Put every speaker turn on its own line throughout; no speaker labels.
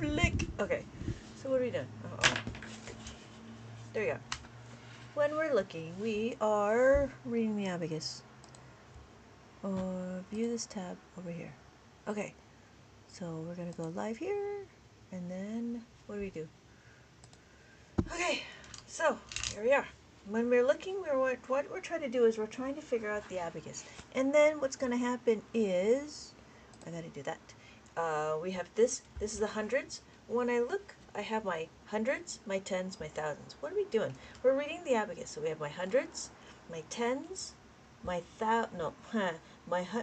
flick. Okay, so what are we doing? Uh-oh. There you go. When we're looking, we are reading the Abacus. Or view this tab over here. Okay, so we're gonna go live here, and then what do we do? Okay, so here we are. When we're looking, what we're trying to do is we're trying to figure out the Abacus. And then what's going to happen is, I got to do that. We have this is the hundreds. When I look, I have my hundreds, my tens, my thousands. What are we doing? We're reading the Abacus. So we have my hundreds, my tens, my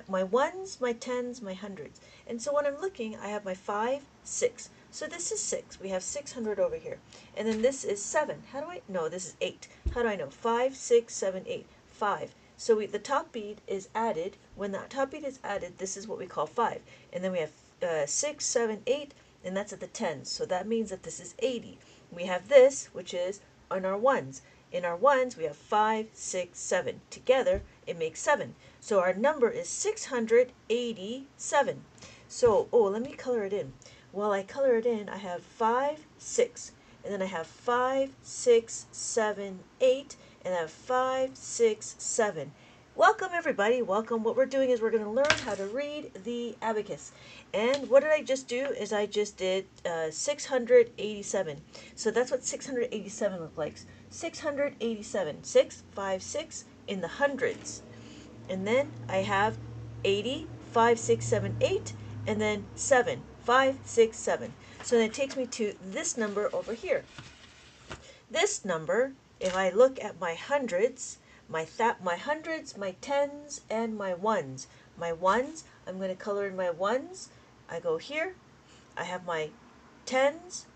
my ones, my tens, my hundreds. And so when I'm looking, I have my 5, 6. So this is 6. We have 600 over here. And then this is 7. How do I? No, this is 8. How do I know? 5, 6, 7, 8. 5. So the top bead is added. When the top bead is added, this is what we call 5. And then we have 6, 7, 8, and that's at the tens. So that means that this is 80. We have this, which is on our ones. In our ones, we have 5, 6, 7. Together, it makes 7. So our number is 687. So, let me color it in. While I color it in, I have 5, 6. And then I have 5, 6, 7, 8. And I have 5, 6, 7. Welcome, everybody. Welcome. What we're doing is we're going to learn how to read the Abacus. And what did I just do is I just did 687. So that's what 687 looks like. 687. 6, 5, 6 in the hundreds. And then I have 80, 5, 6, 7, 8, and then 7, 5, 6, 7. So then it takes me to this number over here. This number, if I look at my hundreds, my hundreds, my tens, and my ones. My ones, I'm going to color in my ones. I go here. I have my tens.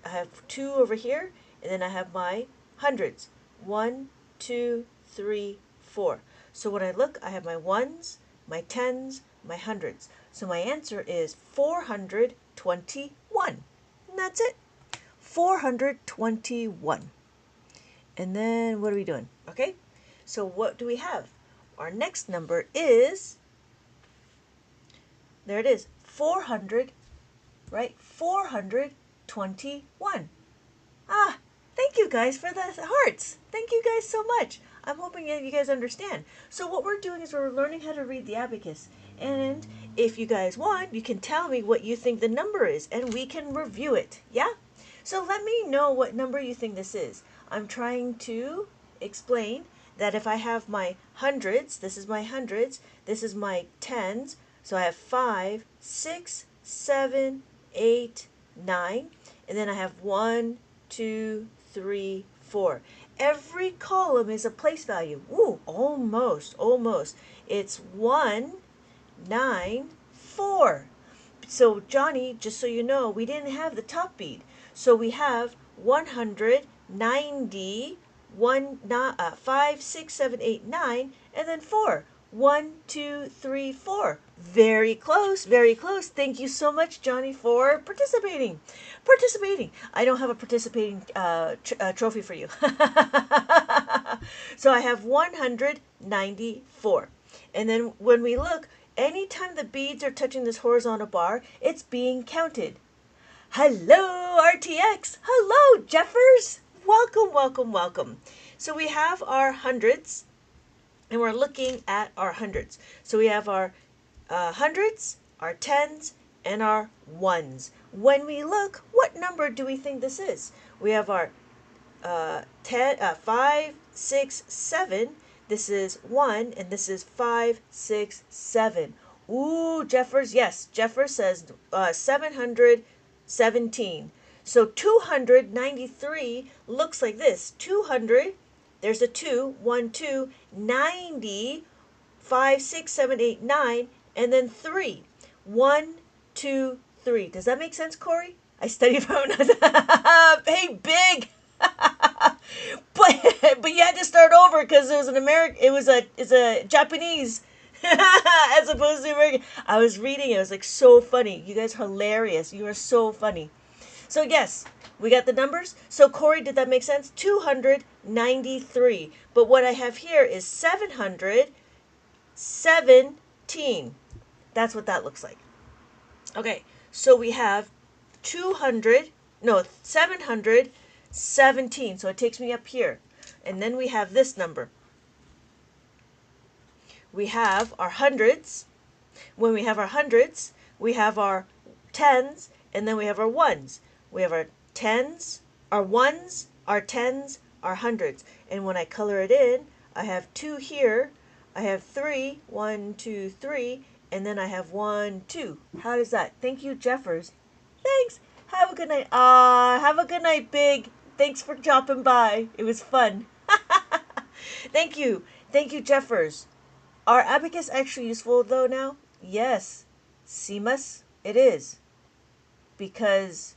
I have 2 over here. And then I have my hundreds. 1, 2, 3, 4. So when I look, I have my ones, my tens, my hundreds. So my answer is 421. And that's it. 421. And then what are we doing? Okay. So what do we have? Our next number is, there it is, 400, right? 421. Thank you guys for the hearts. Thank you guys so much. I'm hoping that you guys understand. So what we're doing is we're learning how to read the Abacus. And if you guys want, you can tell me what you think the number is, and we can review it. Yeah? So let me know what number you think this is. I'm trying to explain that if I have my hundreds, this is my hundreds, this is my tens, so I have 5, 6, 7, 8, 9, and then I have 1, 2, 3, 4. Every column is a place value. Ooh, almost. It's 1, 9, 4. So Johnny, just so you know, we didn't have the top bead. So we have 190, 5, 6, 7, 8, 9, and then 4. 1, 2, 3, 4. Very close, very close. Thank you so much, Johnny, for participating. I don't have a participating trophy for you. So I have 194. And then when we look, anytime the beads are touching this horizontal bar, it's being counted. Hello, RTX. Hello, Jeffers. Welcome. So we have our hundreds, and we're looking at our hundreds. So we have our hundreds, our tens, and our ones. When we look, what number do we think this is? We have our 5, 6, 7. This is 1, and this is 5, 6, 7. Ooh, Jeffers, yes. Jeffers says 717. So 293 looks like this. 200, there's a 2, 1, 2, 90, 5, 6, 7, 8, 9, and then 3. 1, 2, 3. Does that make sense, Corey? I studied from hey, big. but you had to start over because it was it's a Japanese as opposed to American. I was reading it was like so funny. You guys are hilarious. You are so funny. So yes, we got the numbers. So Corey, did that make sense? 293. But what I have here is 717. That's what that looks like. Okay, so we have 200, no, 717. So it takes me up here. And then we have this number. We have our hundreds. When we have our hundreds, we have our tens, and then we have our ones. We have our tens, our ones, our tens, our hundreds. And when I color it in, I have 2 here, I have 3, 1, 2, 3, and then I have 1, 2. How does that? Thank you, Jeffers. Thanks. Have a good night. Have a good night, Big. Thanks for dropping by. It was fun. Thank you. Thank you, Jeffers. Are abacus actually useful though now? Yes. Seamus, it is. Because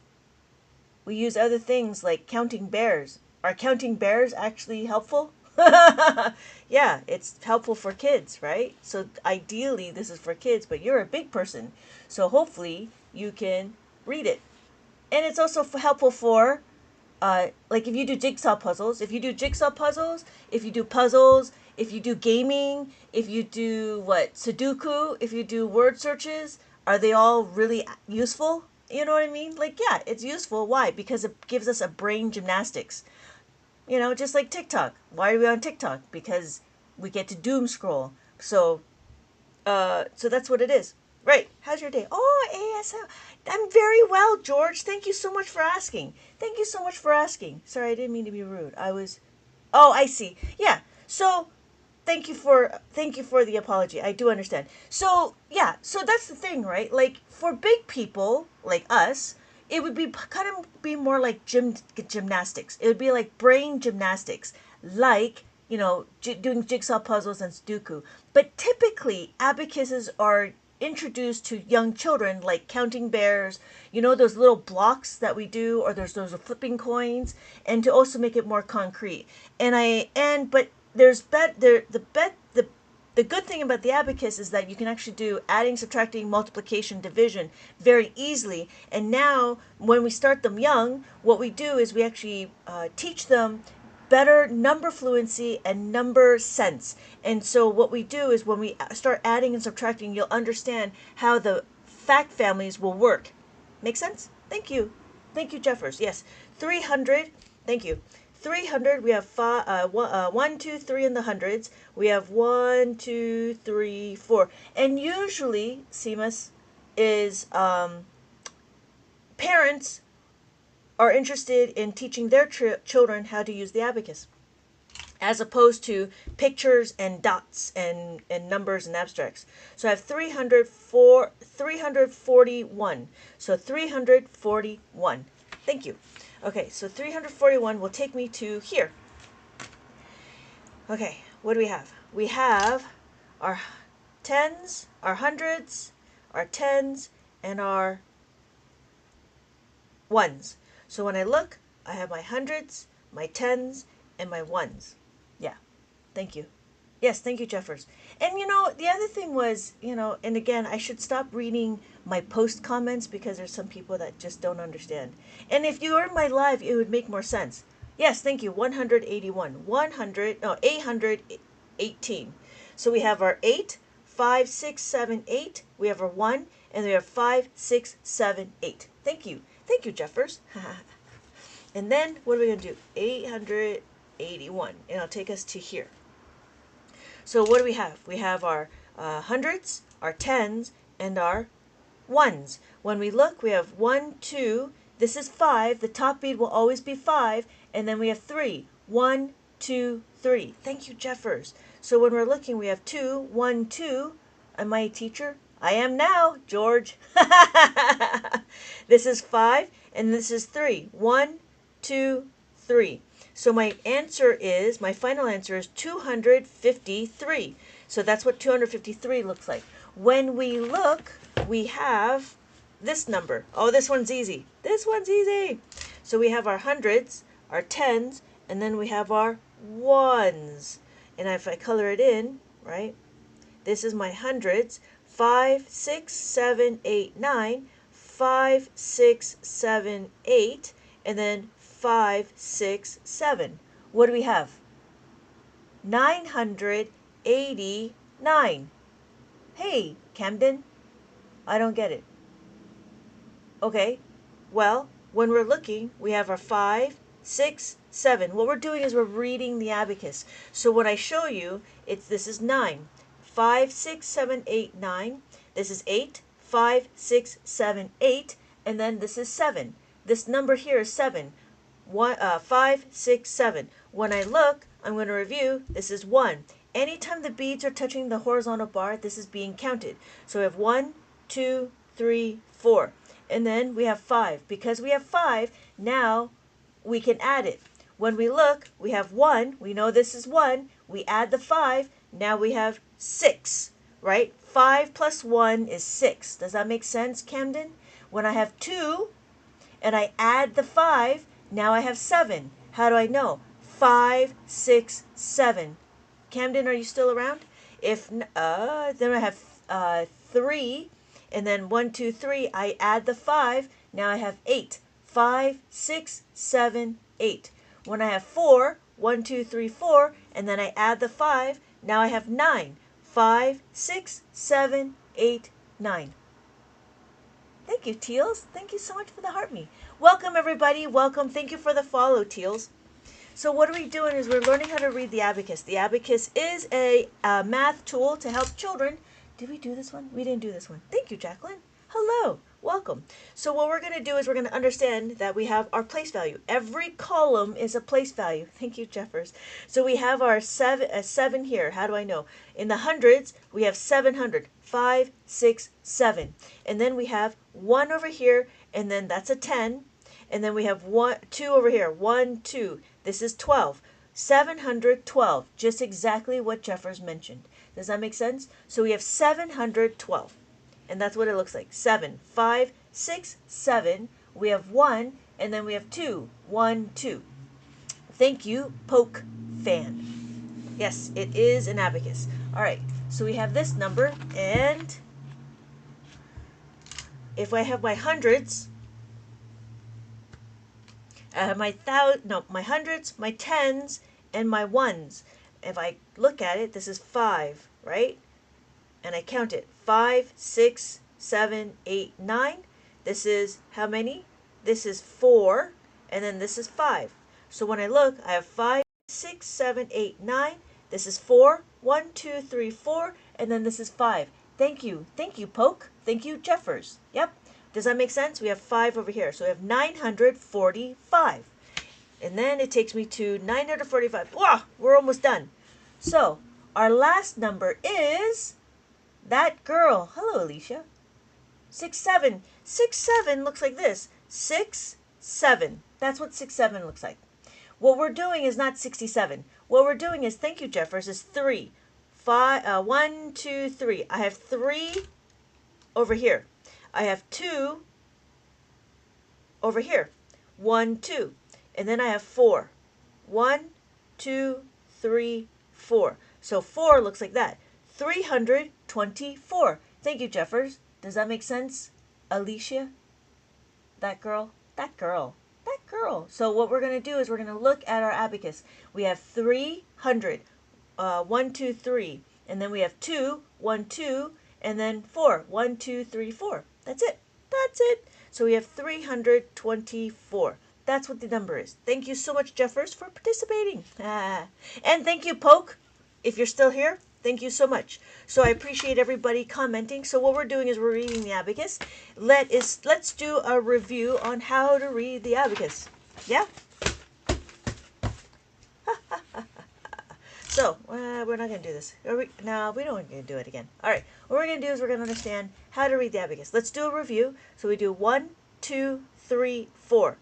we use other things like counting bears. Are counting bears actually helpful? Yeah, it's helpful for kids, right? So ideally this is for kids, but you're a big person. So hopefully you can read it. And it's also helpful for like if you do jigsaw puzzles, if you do puzzles, if you do gaming, if you do Sudoku, if you do word searches, are they all really useful? You know what I mean? Like, yeah, it's useful. Why? Because it gives us a brain gymnastics. You know, just like TikTok. Why are we on TikTok? Because we get to doom scroll. So that's what it is. Right. How's your day? Oh, ASL. I'm very well, George. Thank you so much for asking. Thank you so much for asking. Sorry, I didn't mean to be rude. Oh, I see. Yeah. So thank you for the apology. I do understand. So yeah, so that's the thing, right? Like for big people like us, it would be be more like gymnastics. It would be like brain gymnastics, like doing jigsaw puzzles and Sudoku. But typically, abacuses are introduced to young children like counting bears, those little blocks that we do, or there's those flipping coins, and to also make it more concrete. But there's the good thing about the abacus is that you can actually do adding, subtracting, multiplication, division very easily. And now, when we start them young, what we do is we actually teach them better number fluency and number sense. And so what we do is when we start adding and subtracting, you'll understand how the fact families will work. Make sense? Thank you. Thank you, Jeffers. Yes. 300. Thank you. 300, we have 1, 2, 3 in the hundreds. We have 1, 2, 3, 4. And usually, Seamus, is parents are interested in teaching their children how to use the abacus, as opposed to pictures and dots and numbers and abstracts. So I have 341. So 341. Thank you. Okay, so 341 will take me to here. Okay, what do we have? We have our tens, our hundreds, our tens, and our ones. So when I look, I have my hundreds, my tens, and my ones. Yeah, thank you. Yes, thank you, Jeffers. And the other thing was, and again, I should stop reading my post comments because there's some people that just don't understand. And if you were in my live, it would make more sense. Yes, thank you. 181. 818. So we have our 8, 5, 6, 7, 8. We have our 1, and we have 5, 6, 7, 8. Thank you. Thank you, Jeffers. And then what are we going to do? 881. And it'll take us to here. So what do we have? We have our hundreds, our tens, and our ones. When we look, we have 1, 2. This is 5. The top bead will always be 5. And then we have 3. 1, 2, 3. Thank you, Jeffers. So when we're looking, we have 2, 1, 2. Am I a teacher? I am now, George. This is 5, and this is 3. 1, 2, 3. So my final answer is 253. So that's what 253 looks like. When we look, we have this number. Oh, this one's easy. This one's easy. So we have our hundreds, our tens, and then we have our ones. And if I color it in, right, this is my hundreds. 5, 6, 7, 8, 9. 5, 6, 7, 8. And then 5, 6, 7. What do we have? 989. Hey, Camden, I don't get it. Okay, Well, when we're looking, we have our 5, 6, 7. What we're doing is we're reading the abacus. So when I show you, this is 9. 5, 6, 7, 8, 9. This is 8, 5, 6, 7, 8. And then this is 7. This number here is 7. 5, 6, 7. When I look, I'm going to review, this is 1. Anytime the beads are touching the horizontal bar, this is being counted. So we have 1, 2, 3, 4. And then we have 5. Because we have 5, now we can add it. When we look, we have 1. We know this is 1. We add the 5. Now we have 6, right? 5 plus 1 is 6. Does that make sense, Camden? When I have 2 and I add the 5, now I have 7. How do I know? 5, 6, 7. Camden, are you still around? If then I have 3, and then 1, 2, 3. I add the 5. Now I have 8. 5, 6, 7, 8. When I have 4, 1, 2, 3, 4, and then I add the 5. Now I have 9. 5, 6, 7, 8, 9. Thank you, Teals. Thank you so much for the heart me. Welcome, everybody. Welcome. Thank you for the follow, Teals. So what are we doing is we're learning how to read the abacus. The abacus is a math tool to help children. Did we do this one? We didn't do this one. Thank you, Jacqueline. Hello. Welcome. So what we're going to do is we're going to understand that we have our place value. Every column is a place value. Thank you, Jeffers. So we have our 7 here. How do I know? In the hundreds, we have 700. 5, 6, 7. And then we have 1 over here, and then that's a 10. And then we have 2 over here. 1, 2. This is 12. 712. Just exactly what Jeffers mentioned. Does that make sense? So we have 712. And that's what it looks like. 7, 5, 6, 7. We have 1, and then we have 2. 1, 2. Thank you, Poke Fan. Yes, it is an abacus. All right, so we have this number, and if I have my hundreds, I have my hundreds, my tens, and my ones. If I look at it, this is 5, right? And I count it. 5, 6, 7, 8, 9. This is how many? This is 4, and then this is 5. So when I look, I have 5, 6, 7, 8, 9. This is 4, 1, 2, 3, 4, and then this is 5. Thank you. Thank you, Poke. Thank you, Jeffers. Yep. Does that make sense? We have 5 over here. So we have 945. And then it takes me to 945. Wow, we're almost done. So our last number is that girl. Hello, Alicia. 6, 7. 6, 7 looks like this. 6, 7. That's what 6, 7 looks like. What we're doing is not 67. What we're doing is, thank you, Jeffers, is 3. 5, 1, 2, 3. I have 3 over here. I have 2 over here. 1, 2. And then I have 4. 1, 2, 3, 4. So 4 looks like that. 324. Thank you, Jeffers. Does that make sense? Alicia? That girl? That girl. That girl. So what we're going to do is we're going to look at our abacus. We have 300. 1, 2, 3. And then we have 2. 1, 2. And then 4. 1, 2, 3, 4. That's it. That's it. So we have 324. That's what the number is. Thank you so much, Jeffers, for participating. And thank you, Poke, if you're still here. Thank you so much. So I appreciate everybody commenting. So what we're doing is we're reading the abacus. Let's do a review on how to read the abacus. Yeah? So, we're not going to do this. No, we don't want to do it again. All right. What we're going to do is we're going to understand how to read the abacus. Let's do a review. So we do 1, 2, 3, 4.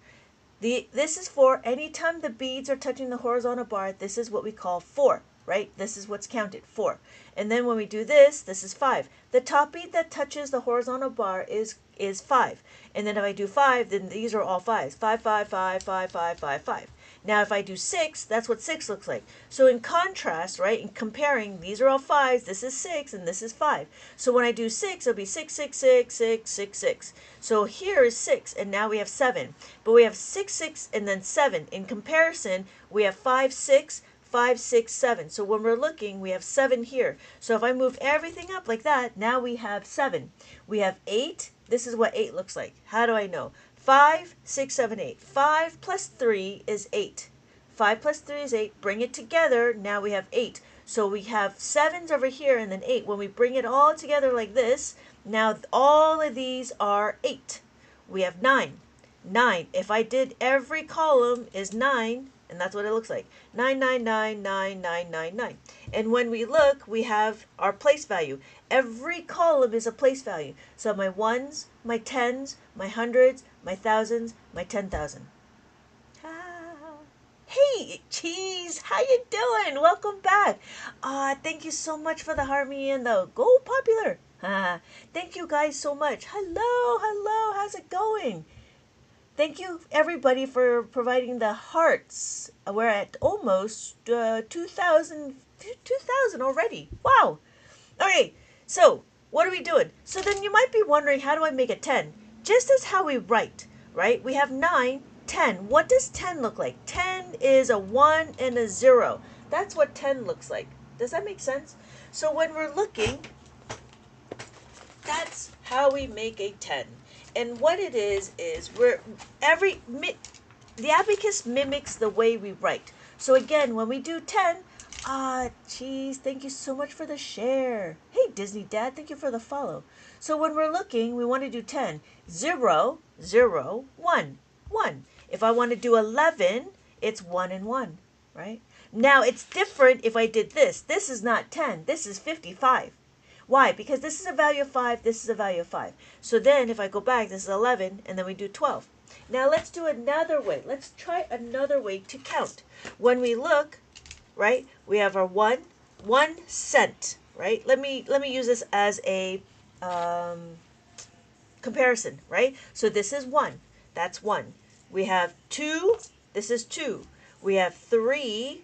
This is 4. Anytime the beads are touching the horizontal bar, this is what we call 4. Right? This is what's counted, 4. And then when we do this, this is 5. The top bead that touches the horizontal bar is 5. And then if I do 5, then these are all 5s. 5, 5, 5, 5, 5, 5, 5. Now if I do 6, that's what 6 looks like. So in contrast, right, in comparing, these are all 5s, this is 6, and this is 5. So when I do 6, it'll be 6, 6, 6, 6, 6, 6. So here is 6, and now we have 7. But we have 6, 6, and then 7. In comparison, we have 5, 6, 5, 6, 7. So when we're looking, we have 7 here. So if I move everything up like that, now we have 7. We have 8. This is what 8 looks like. How do I know? 5, 6, 7, 8. 5 plus 3 is 8. 5 plus 3 is 8. Bring it together. Now we have 8. So we have 7s over here and then 8. When we bring it all together like this, now all of these are 8. We have 9. 9. If I did every column is 9, and that's what it looks like. 9, 9, 9, 9, 9, 9, 9. And when we look, we have our place value. Every column is a place value. So my 1s, my 10s, my 100s, my 1000s, my 10,000. Hey, Cheese, how you doing? Welcome back. Thank you so much for the harmony and the go popular. Thank you guys so much. Hello, how's it going? Thank you everybody for providing the hearts. We're at almost 2,000 already. Wow. Okay, so what are we doing? So then you might be wondering, how do I make a 10? Just as how we write, right? We have 9, 10. What does 10 look like? 10 is a 1 and a 0. That's what 10 looks like. Does that make sense? So when we're looking, that's how we make a 10. And what it is the abacus mimics the way we write. So again, when we do 10, Cheese, thank you so much for the share. Hey, Disney Dad, thank you for the follow. So when we're looking, we want to do 10. 0, 0, 1, 1. If I want to do 11, it's 1 and 1, right? Now, it's different if I did this. This is not 10. This is 55. Why? Because this is a value of 5, this is a value of 5. So then if I go back, this is 11, and then we do 12. Now let's do another way. Let's try another way to count. When we look, right, we have our 1 cent, right? Let me use this as a comparison, right? So this is 1. That's 1. We have 2. This is 2. We have 3.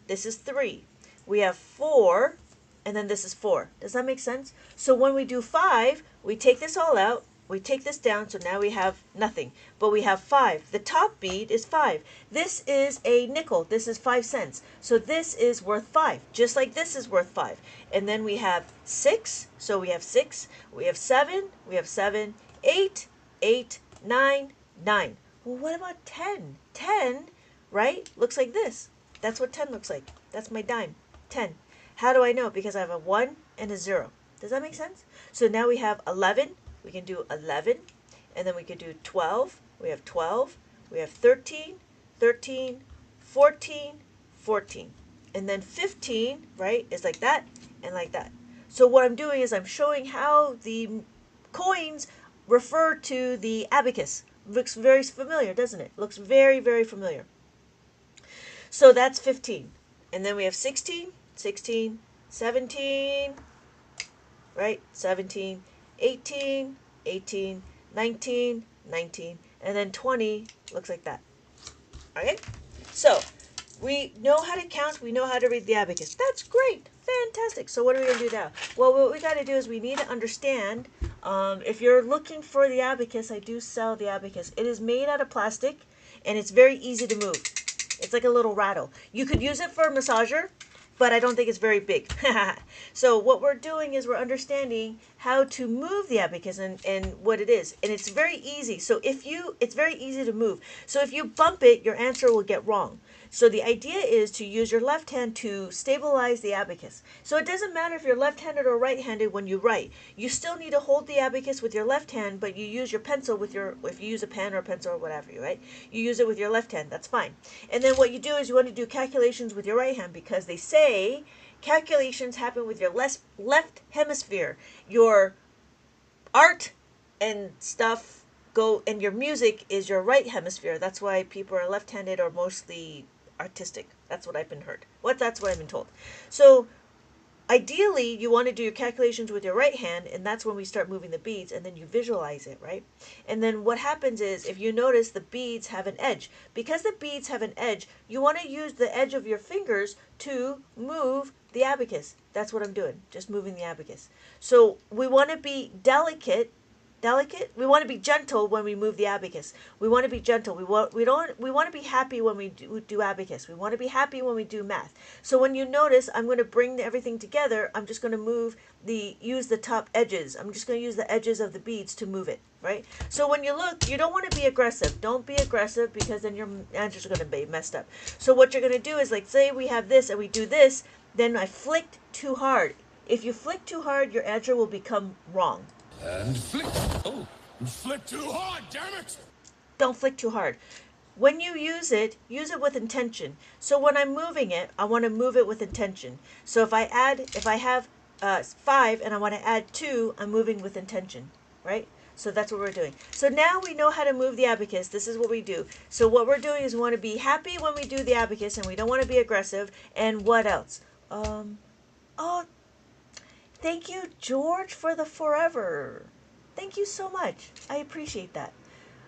This is 3. We have 4. And then this is 4. Does that make sense? So when we do 5, we take this all out. We take this down, so now we have nothing. But we have 5. The top bead is 5. This is a nickel. This is 5 cents. So this is worth 5, just like this is worth 5. And then we have 6. So we have 6. We have 7. We have 7. 8, 8, 9, 9. Well, what about 10? 10, right, looks like this. That's what 10 looks like. That's my dime. 10. How do I know? Because I have a 1 and a 0. Does that make sense? So now we have 11. We can do 11. And then we can do 12. We have 12. We have 13, 13, 14, 14. And then 15, right, is like that and like that. So what I'm doing is I'm showing how the coins refer to the abacus. Looks very familiar, doesn't it? Looks very, very familiar. So that's 15. And then we have 16, 16, 17, right? 17, 18, 18, 19, 19, and then 20 looks like that. Okay? So we know how to count. We know how to read the abacus. That's great. Fantastic. So what are we going to do now? Well, what we got to do is we need to understand, if you're looking for the abacus, I do sell the abacus. It is made out of plastic, and it's very easy to move. It's like a little rattle. You could use it for a massager, but I don't think it's very big. So what we're doing is we're understanding how to move the abacus and what it is. And it's very easy. So it's very easy to move. So if you bump it, your answer will get wrong. So the idea is to use your left hand to stabilize the abacus. So it doesn't matter if you're left-handed or right-handed when you write. You still need to hold the abacus with your left hand, but you use your pencil with your, if you use a pen or a pencil or whatever, right? You use it with your left hand. That's fine. And then what you do is you want to do calculations with your right hand, because they say calculations happen with your left hemisphere. Your art and stuff go, and your music is your right hemisphere. That's why people are left-handed or mostly artistic. That's what I've been heard. That's what I've been told. So ideally, you want to do your calculations with your right hand, and that's when we start moving the beads, and then you visualize it, right? And then what happens is, if you notice, the beads have an edge. Because the beads have an edge, you want to use the edge of your fingers to move the abacus. That's what I'm doing, just moving the abacus. So we want to be delicate. We want to be gentle when we move the abacus. We want to be gentle. We want to be happy when we do abacus. We want to be happy when we do math. So when you notice, I'm going to bring everything together. I'm just going to use the top edges. I'm just going to use the edges of the beads to move it. right? So when you look, you don't want to be aggressive. Don't be aggressive because then your answers are going to be messed up. So what you're going to do is, like, say we have this and we do this, then I flicked too hard. If you flick too hard, your answer will become wrong.
And flick. Oh, flick too hard, damn it!
Don't flick too hard. When you use it with intention. So when I'm moving it, I want to move it with intention. So if I have 5 and I want to add 2, I'm moving with intention, right? So that's what we're doing. So now we know how to move the abacus. This is what we do. So what we're doing is we want to be happy when we do the abacus, and we don't want to be aggressive. And what else? Oh, thank you, George, for the forever. Thank you so much. I appreciate that.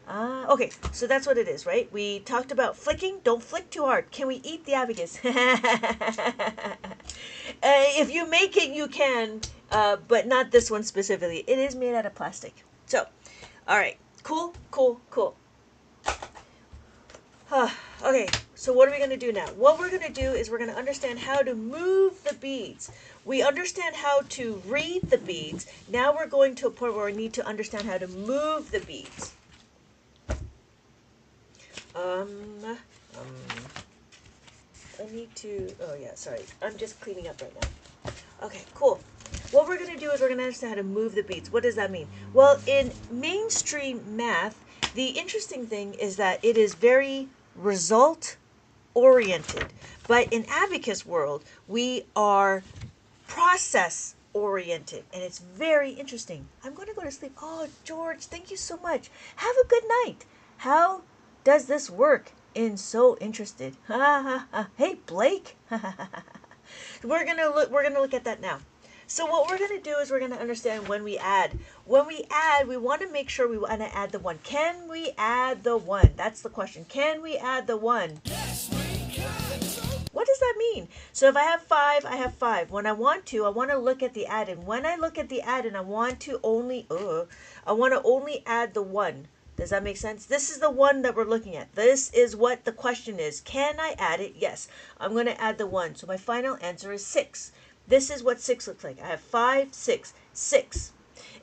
Okay, so that's what it is, right? We talked about flicking. Don't flick too hard. Can we eat the abacus? If you make it, you can, but not this one specifically. It is made out of plastic. So, all right, cool. Okay, so what are we going to do now? What we're going to do is we're going to understand how to move the beads. We understand how to read the beads. Now we're going to a point where we need to understand how to move the beads. I need to, oh yeah, sorry. I'm just cleaning up right now. Okay, cool. What we're going to do is we're going to understand how to move the beads. What does that mean? Well, in mainstream math, the interesting thing is that it is very result oriented. But in Abacus world, we are process oriented, and it's very interesting. I'm going to go to sleep. Oh, George, thank you so much. Have a good night. How does this work in So Interested? Hey, Blake. We're gonna look at that now. So what we're gonna do is we're gonna understand when we add. When we add, we want to make sure we want to add the 1. Can we add the 1? That's the question. Can we add the 1?
Yes, we can.
What does that mean? So if I have 5, I have 5. When I want to look at the add-in. When I look at the add-in, I want to only add the 1. Does that make sense? This is the 1 that we're looking at. This is what the question is. Can I add it? Yes. I'm going to add the 1. So my final answer is 6. This is what 6 looks like. I have 5, 6, 6.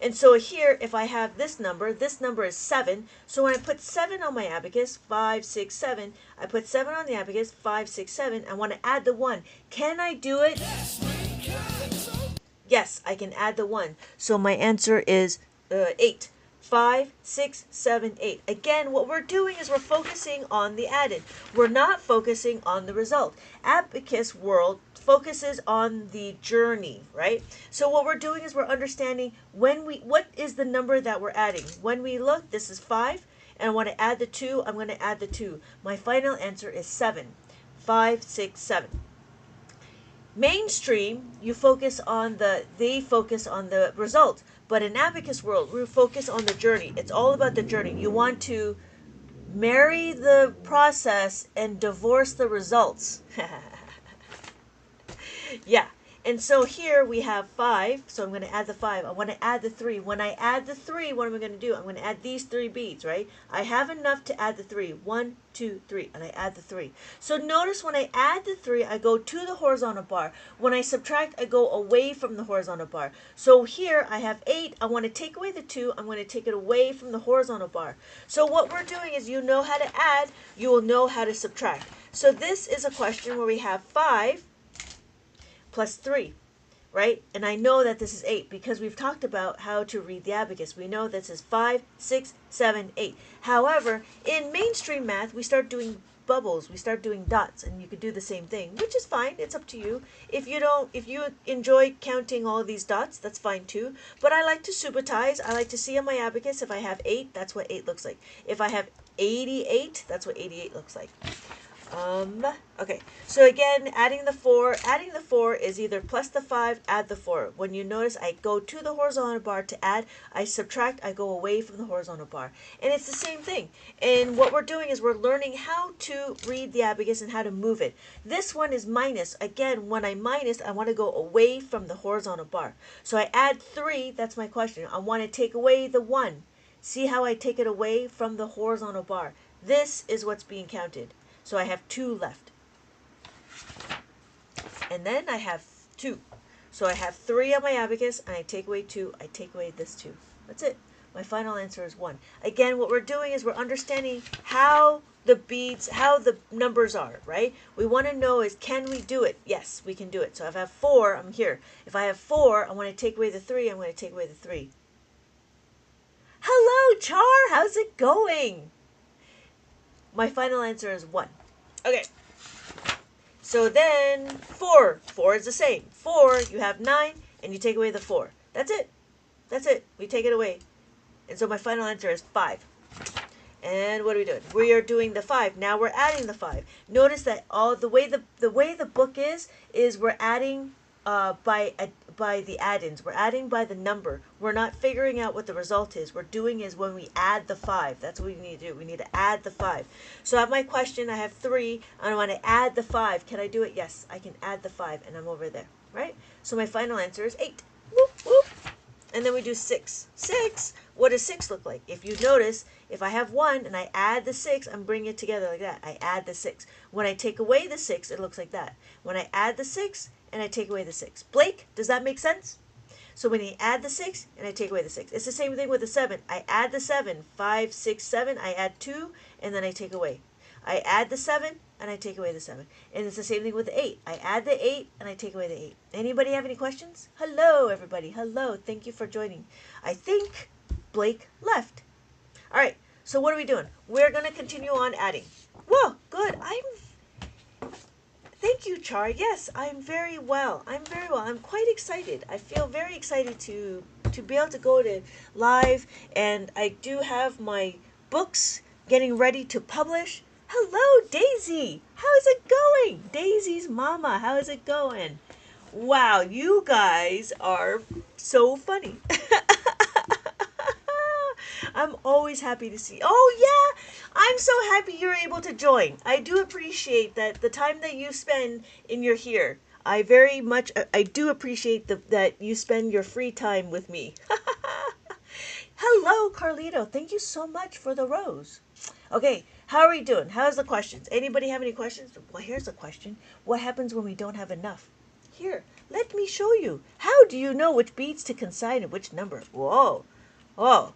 And so here, if I have this number is 7. So when I put 7 on my abacus, 5, 6, 7, I put 7 on the abacus, 5, 6, 7. I want to add the 1. Can I do it?
Yes, we can.
Yes, I can add the 1. So my answer is 8. 5, 6, 7, 8. Again, what we're doing is we're focusing on the added. We're not focusing on the result. Abacus world focuses on the journey, right? So what we're doing is we're understanding what is the number that we're adding. When we look, this is 5, and I want to add the 2, I'm going to add the 2. My final answer is 7. 5, 6, 7. Mainstream, they focus on the result. But in Abacus world, we focus on the journey. It's all about the journey. You want to marry the process and divorce the results. Yeah. And so here we have 5, so I'm going to add the 5. I want to add the 3. When I add the 3, what am I going to do? I'm going to add these 3 beads, right? I have enough to add the 3. 1, 2, 3, and I add the 3. So notice when I add the 3, I go to the horizontal bar. When I subtract, I go away from the horizontal bar. So here I have 8. I want to take away the 2. I'm going to take it away from the horizontal bar. So what we're doing is you know how to add, you will know how to subtract. So this is a question where we have 5 plus 3, right? And I know that this is 8 because we've talked about how to read the abacus. We know this is 5, 6, 7, 8. However, in mainstream math, we start doing bubbles, we start doing dots, and you could do the same thing, which is fine. It's up to you. If you enjoy counting all of these dots, that's fine too. But I like to subbatize. I like to see on my abacus, if I have 8, that's what 8 looks like. If I have 88, that's what 88 looks like. Okay, so again, adding the 4 is either plus the 5, add the 4. When you notice, I go to the horizontal bar to add, I subtract, I go away from the horizontal bar. And it's the same thing. And what we're doing is we're learning how to read the abacus and how to move it. This one is minus. Again, when I minus, I want to go away from the horizontal bar. So I add 3, that's my question. I want to take away the 1. See how I take it away from the horizontal bar. This is what's being counted. So I have 2 left. And then I have 2. So I have 3 on my abacus, and I take away 2. I take away this 2. That's it. My final answer is 1. Again, what we're doing is we're understanding how the beads, how the numbers are, right? We want to know is, can we do it? Yes, we can do it. So if I have 4, I'm here. If I have 4, I want to take away the 3, I'm going to take away the 3. Hello, Char! How's it going? My final answer is 1. Okay. So then 4. 4 is the same. 4, you have 9, and you take away the 4. That's it. That's it. We take it away. And so my final answer is 5. And what are we doing? We are doing the 5. Now we're adding the 5. Notice that all the way the book is we're adding by the add-ins. We're adding by the number. We're not figuring out what the result is. We're doing is when we add the 5. That's what we need to do. We need to add the 5. So I have my question. I have 3. I want to add the 5. Can I do it? Yes, I can add the 5, and I'm over there. Right? So my final answer is 8. Whoop, whoop. And then we do 6. 6. What does 6 look like? If you notice, if I have 1 and I add the 6, I'm bringing it together like that. I add the 6. When I take away the 6, it looks like that. When I add the 6 and I take away the 6. Blake, does that make sense? So when you add the 6 and I take away the 6. It's the same thing with the 7. I add the 7. 5, 6, 7. I add 2 and then I take away. I add the 7 and I take away the 7. And it's the same thing with the 8. I add the 8 and I take away the 8. Anybody have any questions? Hello, everybody. Hello. Thank you for joining. I think Blake left. All right. So what are we doing? We're going to continue on adding. Whoa, good. Thank you, Char. Yes, I'm very well. I'm very well. I'm quite excited. I feel very excited to be able to go to live, and I do have my books getting ready to publish. Hello, Daisy. How is it going? Daisy's mama, how is it going? Wow, you guys are so funny. I'm always happy to see. Oh, yeah. I'm so happy you're able to join. I do appreciate that the time that you spend in your here. I do appreciate that you spend your free time with me. Hello, Carlito. Thank you so much for the rose. Okay, how are we doing? How's the questions? Anybody have any questions? Well, here's a question. What happens when we don't have enough? Here, let me show you. How do you know which beads to consign and which number? Whoa. Oh,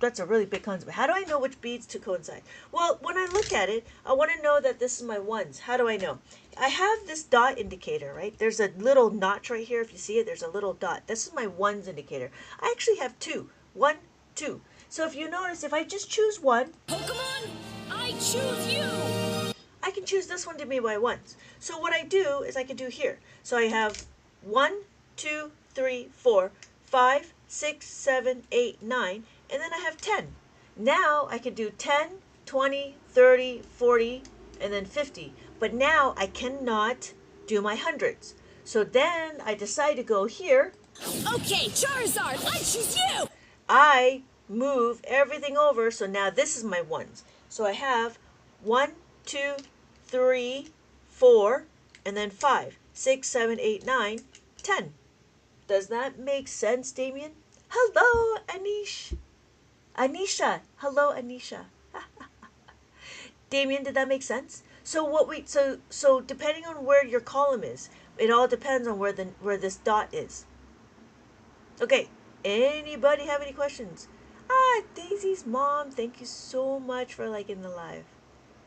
that's a really big concept. How do I know which beads to coincide? Well, when I look at it, I want to know that this is my ones. How do I know? I have this dot indicator, right? There's a little notch right here. If you see it, there's a little dot. This is my ones indicator. I actually have 2. 1, 2. So if you notice, if I just choose 1,
Pokemon, I choose you!
I can choose this one to be my ones. So what I do is I can do here. So I have 1, 2, 3, 4, 5, 6, 7, 8, 9, and then I have 10. Now I can do 10, 20, 30, 40, and then 50. But now I cannot do my hundreds. So then I decide to go here.
Okay, Charizard, I choose you!
I move everything over, so now this is my ones. So I have 1, 2, 3, 4, and then 5, 6, 7, 8, 9, 10. Does that make sense, Damien? Hello, Anish. Anisha. Hello, Anisha. Damien, did that make sense? So depending on where your column is, it all depends on where this dot is. Okay. Anybody have any questions? Daisy's mom, thank you so much for liking the live.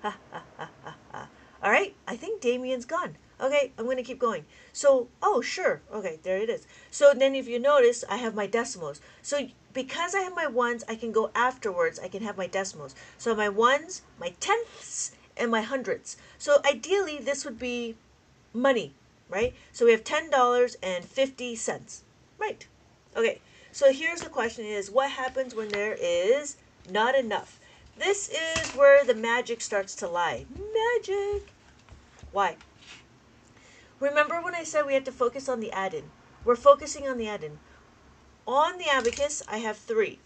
Ha ha ha ha ha. All right, I think Damien's gone. Okay, I'm going to keep going. So, oh, sure. Okay, there it is. So then if you notice, I have my decimals. So because I have my ones, I can go afterwards. I can have my decimals. So my ones, my tenths, and my hundredths. So ideally, this would be money, right? So we have $10.50. Right. Okay, so here's the question is, what happens when there is not enough? This is where the magic starts to lie. Magic. Why? Remember when I said we had to focus on the add-in? We're focusing on the add-in. On the abacus, I have 3.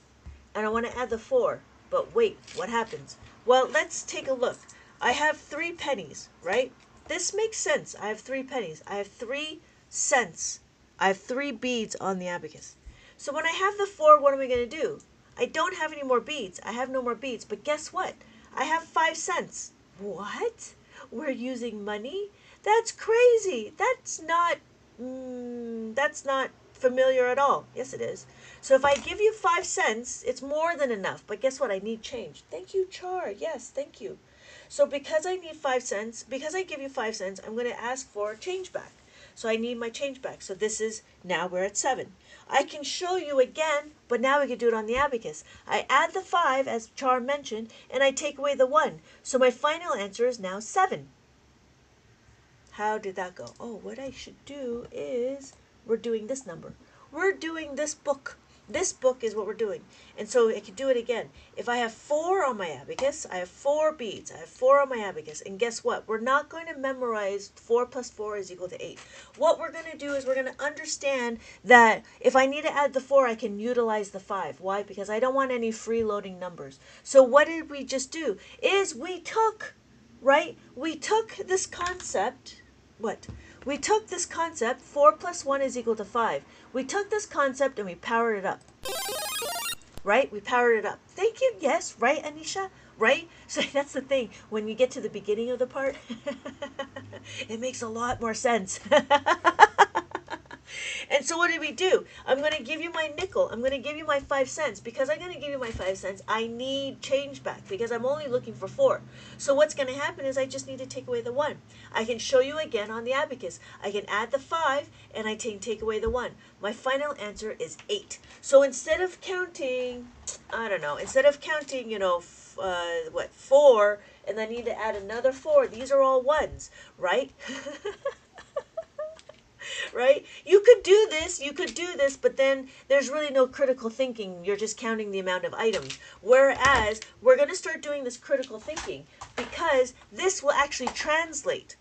And I want to add the 4. But wait, what happens? Well, let's take a look. I have 3 pennies, right? This makes sense. I have 3 pennies. I have 3 cents. I have 3 beads on the abacus. So when I have the 4, what am I going to do? I don't have any more beads. I have no more beads. But guess what? I have 5 cents. What? We're using money? That's crazy. That's not familiar at all. Yes, it is. So if I give you 5 cents, it's more than enough. But guess what? I need change. Thank you, Char. Yes, thank you. So because I need 5 cents, because I give you 5 cents, I'm going to ask for change back. So I need my change back. So this is, now we're at 7. I can show you again, but now we can do it on the abacus. I add the 5, as Char mentioned, and I take away the 1. So my final answer is now 7. How did that go? Oh, what I should do is, we're doing this number. We're doing this book. This book is what we're doing. And so I could do it again. If I have 4 on my abacus, I have 4 beads. I have 4 on my abacus. And guess what? We're not going to memorize 4 plus 4 is equal to 8. What we're going to do is we're going to understand that if I need to add the 4, I can utilize the 5. Why? Because I don't want any freeloading numbers. So what did we just do? Is we took, right? We took this concept. What? We took this concept, 4 plus 1 is equal to 5. We took this concept and we powered it up. Right? We powered it up. Thank you. Yes. Right, Anisha? Right? So that's the thing. When you get to the beginning of the part, it makes a lot more sense. And so what did we do? I'm going to give you my nickel. I'm going to give you my 5 cents. Because I'm going to give you my 5 cents, I need change back because I'm only looking for 4. So what's going to happen is I just need to take away the 1. I can show you again on the abacus. I can add the 5 and I take away the 1. My final answer is 8. So instead of counting, I don't know, instead of counting, 4, and I need to add another 4, these are all 1s, right? Right? You could do this, but then there's really no critical thinking. You're just counting the amount of items. Whereas we're going to start doing this critical thinking because this will actually translate.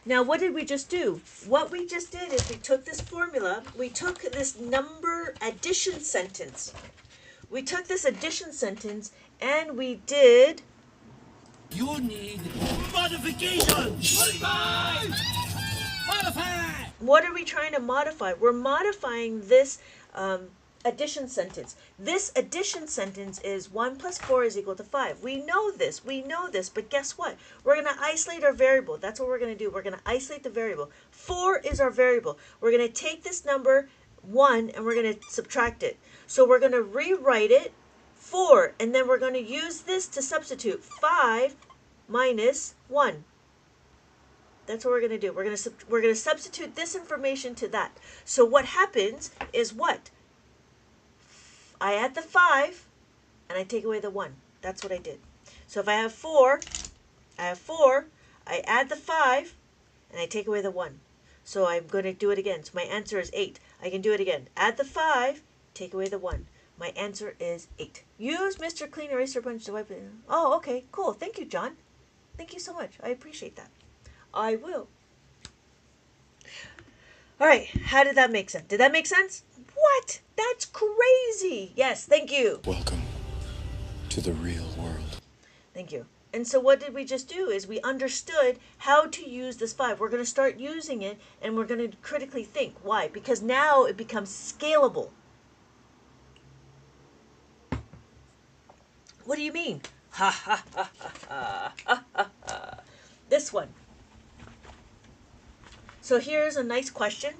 Now, what did we just do? What we just did is we took this formula, we took this number addition sentence. We took this addition sentence and we did...
You need modification! Modify! Modify!
What are we trying to modify? We're modifying this addition sentence. This addition sentence is 1 plus 4 is equal to 5. We know this, but guess what? We're going to isolate our variable. That's what we're going to do. We're going to isolate the variable. 4 is our variable. We're going to take this number 1 and we're going to subtract it. So we're going to rewrite it 4, and then we're going to use this to substitute 5 minus 1. That's what we're going to do. We're going to substitute this information to that. So what happens is what? I add the 5 and I take away the 1. That's what I did. So if I have 4, I add the 5 and I take away the 1. So I'm going to do it again. So my answer is 8. I can do it again. Add the 5, take away the 1. My answer is 8. Use Mr. Clean Eraser Punch to wipe it. Oh, okay, cool. Thank you, John. Thank you so much. I appreciate that. I will. All right, how did that make sense? Did that make sense? What? That's crazy. Yes, thank you.
Welcome to the real world.
Thank you. And so what did we just do is we understood how to use this 5. We're going to start using it and we're going to critically think. Why? Because now it becomes scalable. What do you mean? Ha ha ha ha ha ha ha. This one. So here's a nice question.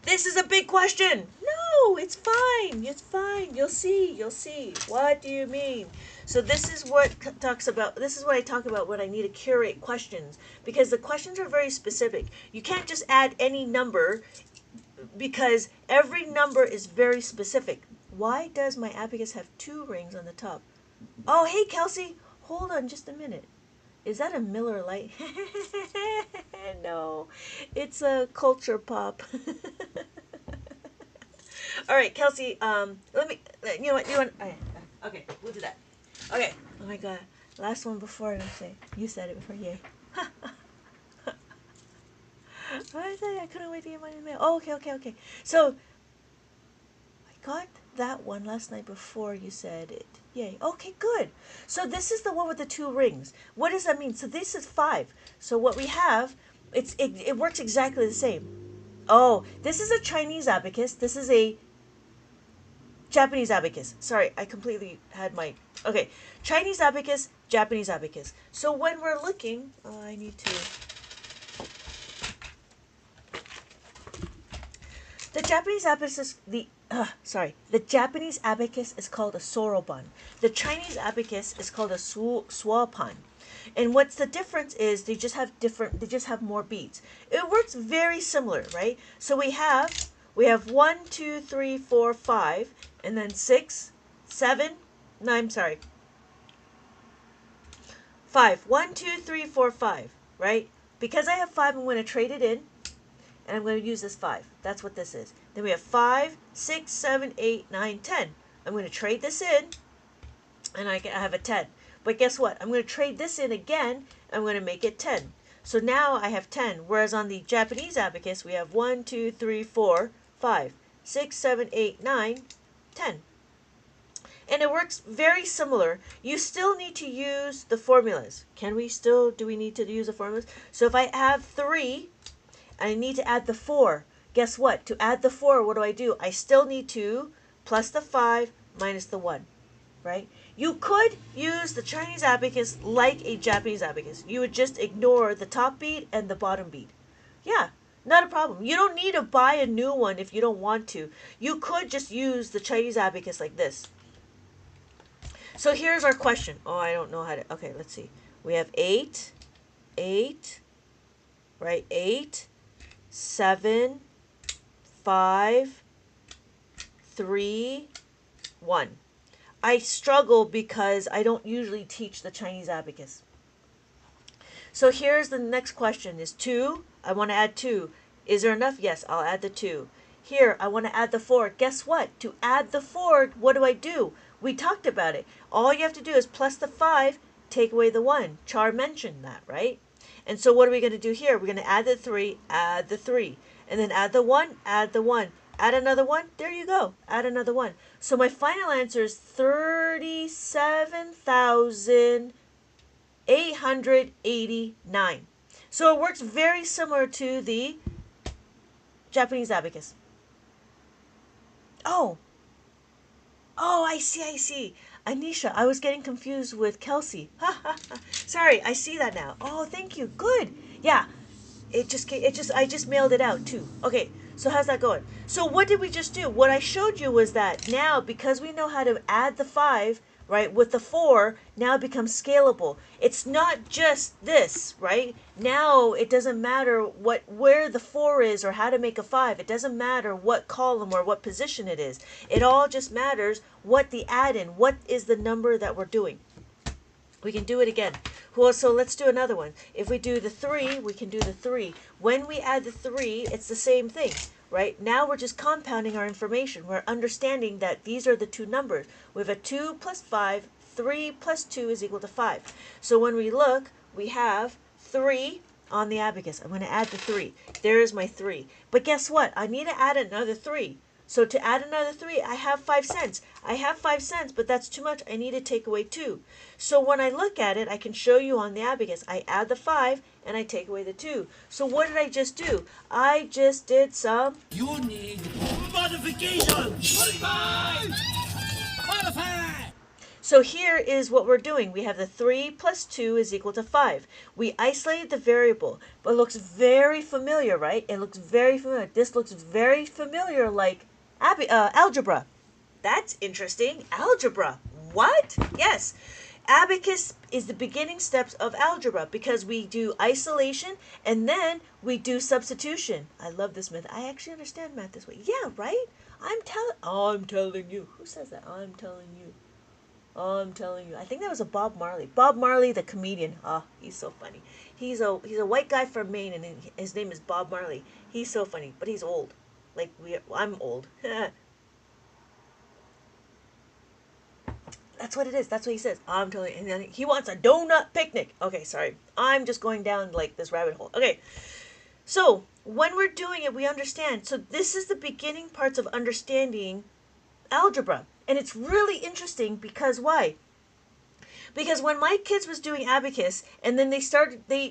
This is a big question. No, it's fine. It's fine. You'll see. You'll see. What do you mean? So this is what I talk about when I need to curate questions, because the questions are very specific. You can't just add any number because every number is very specific. Why does my abacus have 2 rings on the top? Oh, hey, Kelsey. Hold on just a minute. Is that a Miller Lite? No, it's a Culture Pop. All right, Kelsey. Let me. You know what? Okay, we'll do that. Okay. Oh my God. Last one before I say. You said it before. Yay. I couldn't wait to get mine in the mail. Oh, okay. So I got that one last night before you said it. Yay. Okay, good. So this is the one with the 2 rings. What does that mean? So this is 5. So what we have, it works exactly the same. Oh, this is a Chinese abacus. This is a Japanese abacus. Sorry, I completely had my... Okay, Chinese abacus, Japanese abacus. So when we're looking... Oh, I need to... The Japanese abacus is the Japanese abacus is called a soroban. The Chinese abacus is called a suopan. And what's the difference is they just have more beads. It works very similar, right? So we have 1, 2, 3, 4, 5, and then 6, 7, no, I'm sorry. 5. 1, 2, 3, 4, 5, right? Because I have 5, I'm going to trade it in, and I'm going to use this 5. That's what this is. Then we have 5, 6, 7, 8, 9, 10. I'm going to trade this in, and I have a 10. But guess what? I'm going to trade this in again, and I'm going to make it 10. So now I have 10, whereas on the Japanese abacus, we have 1, 2, 3, 4, 5, 6, 7, 8, 9, 10. And it works very similar. You still need to use the formulas. Do we need to use the formulas? So if I have 3, and I need to add the 4, guess what? To add the 4, what do? I still need to plus the 5 minus the 1, right? You could use the Chinese abacus like a Japanese abacus. You would just ignore the top bead and the bottom bead. Yeah, not a problem. You don't need to buy a new one if you don't want to. You could just use the Chinese abacus like this. So here's our question. Oh, I don't know how to... Okay, let's see. We have 8, right? 8, 7, 5, 3, 1. I struggle because I don't usually teach the Chinese abacus. So here's the next question. Is 2? I want to add 2. Is there enough? Yes, I'll add the 2. Here, I want to add the 4. Guess what? To add the 4, what do? We talked about it. All you have to do is plus the 5, take away the 1. Char mentioned that, right? And so what are we going to do here? We're going to add the 3, add the 3. And then add the 1, add the 1. Add another 1. There you go. Add another 1. So my final answer is 37,889. So it works very similar to the Japanese abacus. Oh, I see. Anisha, I was getting confused with Kelsey. Sorry, I see that now. Oh, thank you. Good. Yeah, I just mailed it out too. Okay, so how's that going? So what did we just do? What I showed you was that now, because we know how to add the 5, right, with the 4, now it becomes scalable. It's not just this, right? Now it doesn't matter where the 4 is or how to make a 5. It doesn't matter what column or what position it is. It all just matters what the add-in, what is the number that we're doing. We can do it again. Well, so let's do another one. If we do the 3, we can do the 3. When we add the 3, it's the same thing, right? Now we're just compounding our information. We're understanding that these are the two numbers. We have a 2 plus 5, 3 plus 2 is equal to 5. So when we look, we have 3 on the abacus. I'm going to add the 3. There is my 3. But guess what? I need to add another 3. So to add another 3, I have 5 cents. I have 5 cents, but that's too much. I need to take away 2. So when I look at it, I can show you on the abacus. I add the 5, and I take away the 2. So what did I just do? I just did some...
You need modification. Modify.
So here is what we're doing. We have the 3 plus 2 is equal to 5. We isolated the variable, but it looks very familiar, right? It looks very familiar. This looks very familiar like algebra. That's interesting. Algebra. What? Yes. Abacus is the beginning steps of algebra because we do isolation and then we do substitution. I love this method. I actually understand math this way. Yeah, right? I'm telling you. Who says that? I'm telling you. I'm telling you. I think that was a Bob Marley. Bob Marley, the comedian. Oh, he's so funny. He's a white guy from Maine, and his name is Bob Marley. He's so funny, but he's old. Like I'm old. That's what it is. That's what he says. I'm telling you. And then he wants a donut picnic. Okay, sorry. I'm just going down like this rabbit hole. Okay. So when we're doing it, we understand. So this is the beginning parts of understanding algebra. And it's really interesting because why? Because when my kids was doing abacus and then they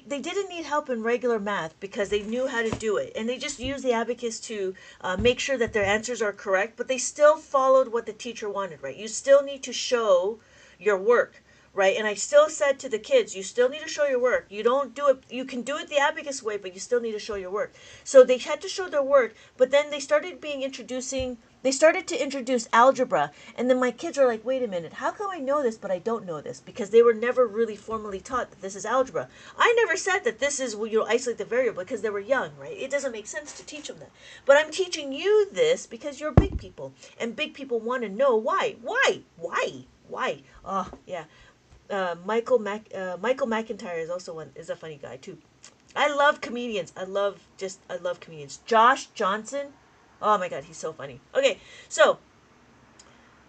didn't need help in regular math because they knew how to do it. And they just used the abacus to make sure that their answers are correct. But they still followed what the teacher wanted, right? You still need to show your work, right? And I still said to the kids, you still need to show your work. You don't do it, you can do it the Abacus way, but you still need to show your work. So they had to show their work, but then they started to introduce algebra. And then my kids are like, wait a minute, how come I know this, but I don't know this? Because they were never really formally taught that this is algebra. I never said that this is where you isolate the variable because they were young, right? It doesn't make sense to teach them that. But I'm teaching you this because you're big people. And big people want to know why. Why? Oh, yeah. Michael McIntyre is also is a funny guy too. I love comedians. I love comedians. Josh Johnson. Oh my god, he's so funny. Okay, so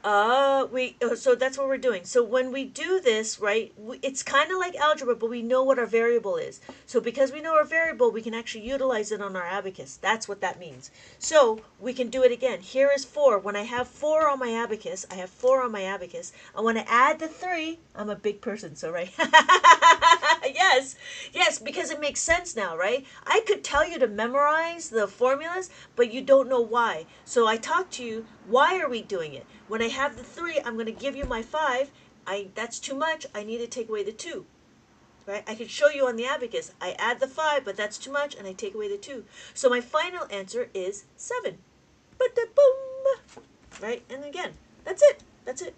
so that's what we're doing. So when we do this, right, it's kind of like algebra, but we know what our variable is. So because we know our variable, we can actually utilize it on our abacus. That's what that means. So we can do it again. Here is 4. When I have 4 on my abacus, I have 4 on my abacus. I want to add the 3. I'm a big person, so right. Yes, because it makes sense now, right? I could tell you to memorize the formulas, but you don't know why. So I talk to you, why are we doing it? When I have the 3, I'm going to give you my 5. That's too much. I need to take away the 2. Right? I can show you on the abacus. I add the 5, but that's too much, and I take away the 2. So my final answer is 7. Ba-da-boom! Right? And again, that's it.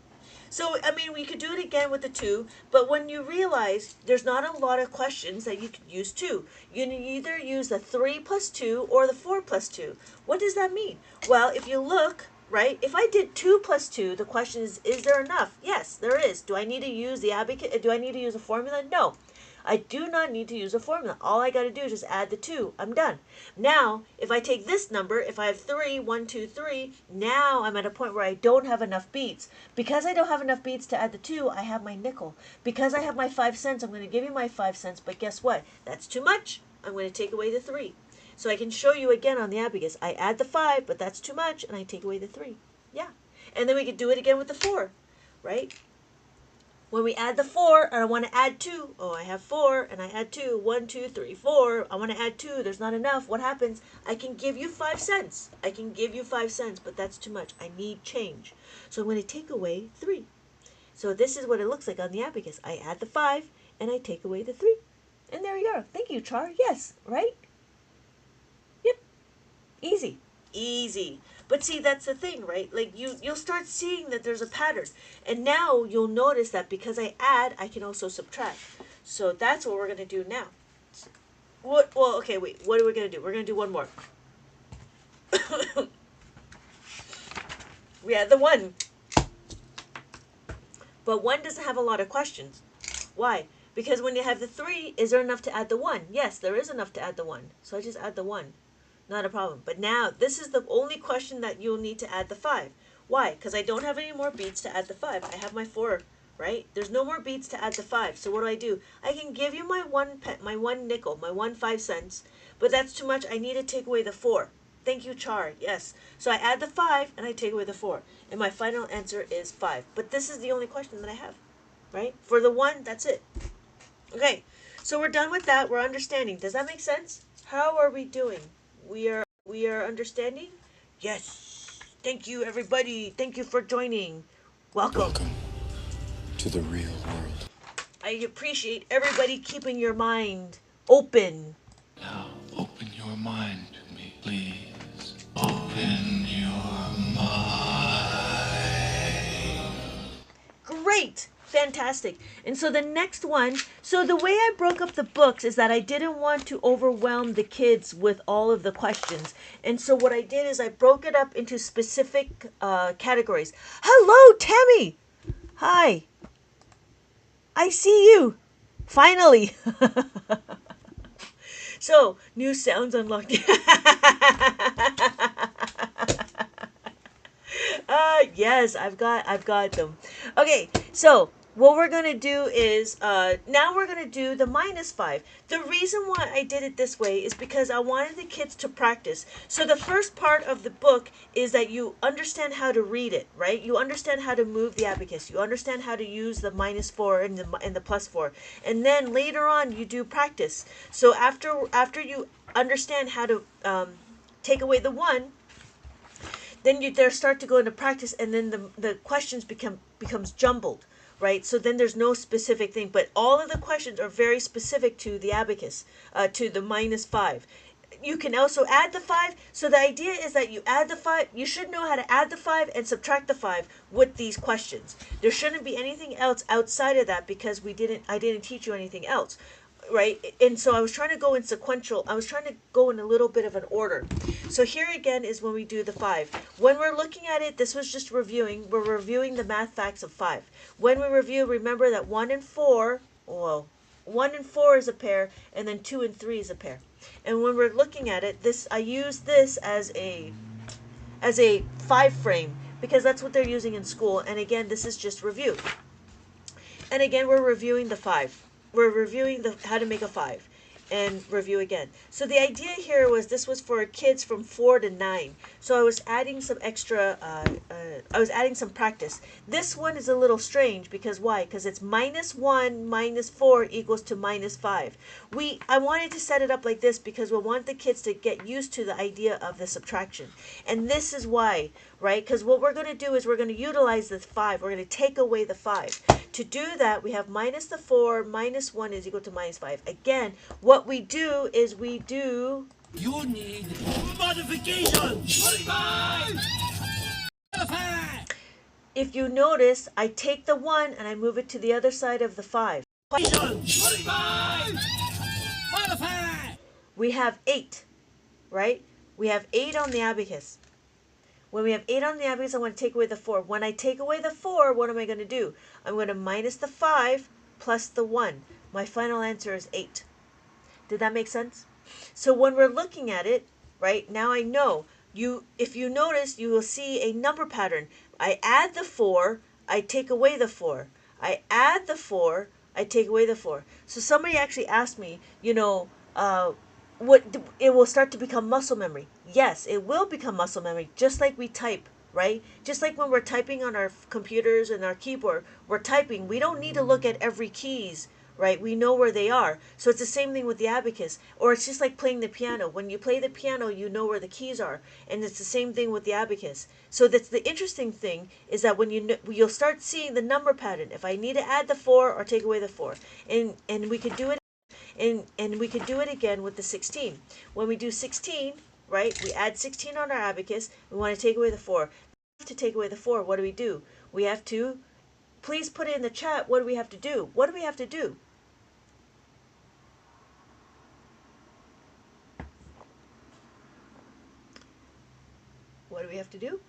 So, I mean, we could do it again with the 2, but when you realize there's not a lot of questions that you could use 2. You can either use the 3 plus 2 or the 4 plus 2. What does that mean? Well, if you look, right, if I did 2 plus 2, the question is there enough? Yes, there is. Do I need to use the abacus? Do I need to use a formula? No. I do not need to use a formula. All I got to do is just add the 2. I'm done. Now, if I take this number, if I have 3, 1, 2, 3, now I'm at a point where I don't have enough beats. Because I don't have enough beats to add the 2, I have my nickel. Because I have my 5 cents, I'm going to give you my 5 cents, but guess what? That's too much. I'm going to take away the 3. So I can show you again on the abacus. I add the 5, but that's too much, and I take away the 3. Yeah. And then we could do it again with the 4, right? When we add the 4, and I want to add 2. Oh, I have 4, and I add 2. 1, 2, 3, 4. I want to add 2. There's not enough. What happens? I can give you 5 cents. But that's too much. I need change. So I'm going to take away 3. So this is what it looks like on the abacus. I add the 5, and I take away the 3. And there you go. Thank you, Char. Yes, right? Yep. Easy. But see, that's the thing, right? Like you'll start seeing that there's a pattern. And now you'll notice that because I add, I can also subtract. So that's what we're going to do now. Well, okay, wait. What are we going to do? We're going to do one more. We add the 1. But 1 doesn't have a lot of questions. Why? Because when you have the 3, is there enough to add the 1? Yes, there is enough to add the 1. So I just add the 1. Not a problem. But now, this is the only question that you'll need to add the 5. Why? Because I don't have any more beats to add the 5. I have my 4, right? There's no more beats to add the 5. So what do? I can give you my one nickel, my 1 5 cents, but that's too much. I need to take away the 4. Thank you, Char. Yes. So I add the 5, and I take away the 4. And my final answer is 5. But this is the only question that I have, right? For the 1, that's it. Okay. So we're done with that. We're understanding. Does that make sense? How are we doing? We are understanding? Yes. Thank you, everybody. Thank you for joining. Welcome
to the real world.
I appreciate everybody keeping your mind open.
Now, open your mind to me, please. Open your mind.
Great. Fantastic. And so the next one, so the way I broke up the books is that I didn't want to overwhelm the kids with all of the questions. And so what I did is I broke it up into specific categories. Hello, Tammy. Hi. I see you. Finally. So, new sounds unlocked. Yes, I've got them. Okay, so what we're going to do is, now we're going to do the -5. The reason why I did it this way is because I wanted the kids to practice. So the first part of the book is that you understand how to read it, right? You understand how to move the abacus. You understand how to use the -4 and the +4. And then later on, you do practice. So after you understand how to take away the 1, then you there start to go into practice, and then the questions becomes jumbled. right? So then there's no specific thing, but all of the questions are very specific to the abacus, to the -5. You can also add the 5. So the idea is that you add the 5. You should know how to add the 5 and subtract the 5 with these questions. There shouldn't be anything else outside of that because I didn't teach you anything else, right? And so I was trying to go in sequential. I was trying to go in a little bit of an order. So here again is when we do the 5. When we're looking at it, this was just reviewing. We're reviewing the math facts of 5. When we review, remember that 1 and 4, well, 1 and 4 is a pair, and then 2 and 3 is a pair. And when we're looking at it, I use this as a 5 frame because that's what they're using in school. And again, this is just review. And again, we're reviewing the 5. We're reviewing how to make a 5 and review again. So the idea here was this was for kids from 4 to 9. So I was adding some extra, I was adding some practice. This one is a little strange because why? Because it's -1 minus 4 equals to -5. I wanted to set it up like this because we want the kids to get used to the idea of the subtraction. And this is why, right? Because what we're going to do is we're going to utilize the 5. We're going to take away the 5. To do that, we have minus the 4, minus 1 is equal to -5. Again, what we do is we do...
You need modification! Modify!
If you notice, I take the 1 and I move it to the other side of the 5.
Modify! Modify!
We have 8, right? We have 8 on the abacus. When we have 8 on the abacus, I want to take away the 4. When I take away the 4, what am I going to do? I'm going to minus the 5 plus the 1. My final answer is 8. Did that make sense? So when we're looking at it, right, now I know. If you notice, you will see a number pattern. I add the 4, I take away the 4. I add the 4, I take away the 4. So somebody actually asked me, it will start to become muscle memory. Yes, it will become muscle memory, just like we type, right? Just like when we're typing on our computers and our keyboard, we're typing. We don't need to look at every keys, right? We know where they are. So it's the same thing with the abacus. Or it's just like playing the piano. When you play the piano, you know where the keys are. And it's the same thing with the abacus. So that's the interesting thing is that when you'll start seeing the number pattern. If I need to add the 4 or take away the 4. And we could do it. And we could do it again with the 16. When we do 16, right, we add 16 on our abacus. We want to take away the 4. To take away the 4, what do? We have to, please put it in the chat, what do we have to do? What do we have to do? What do we have to do?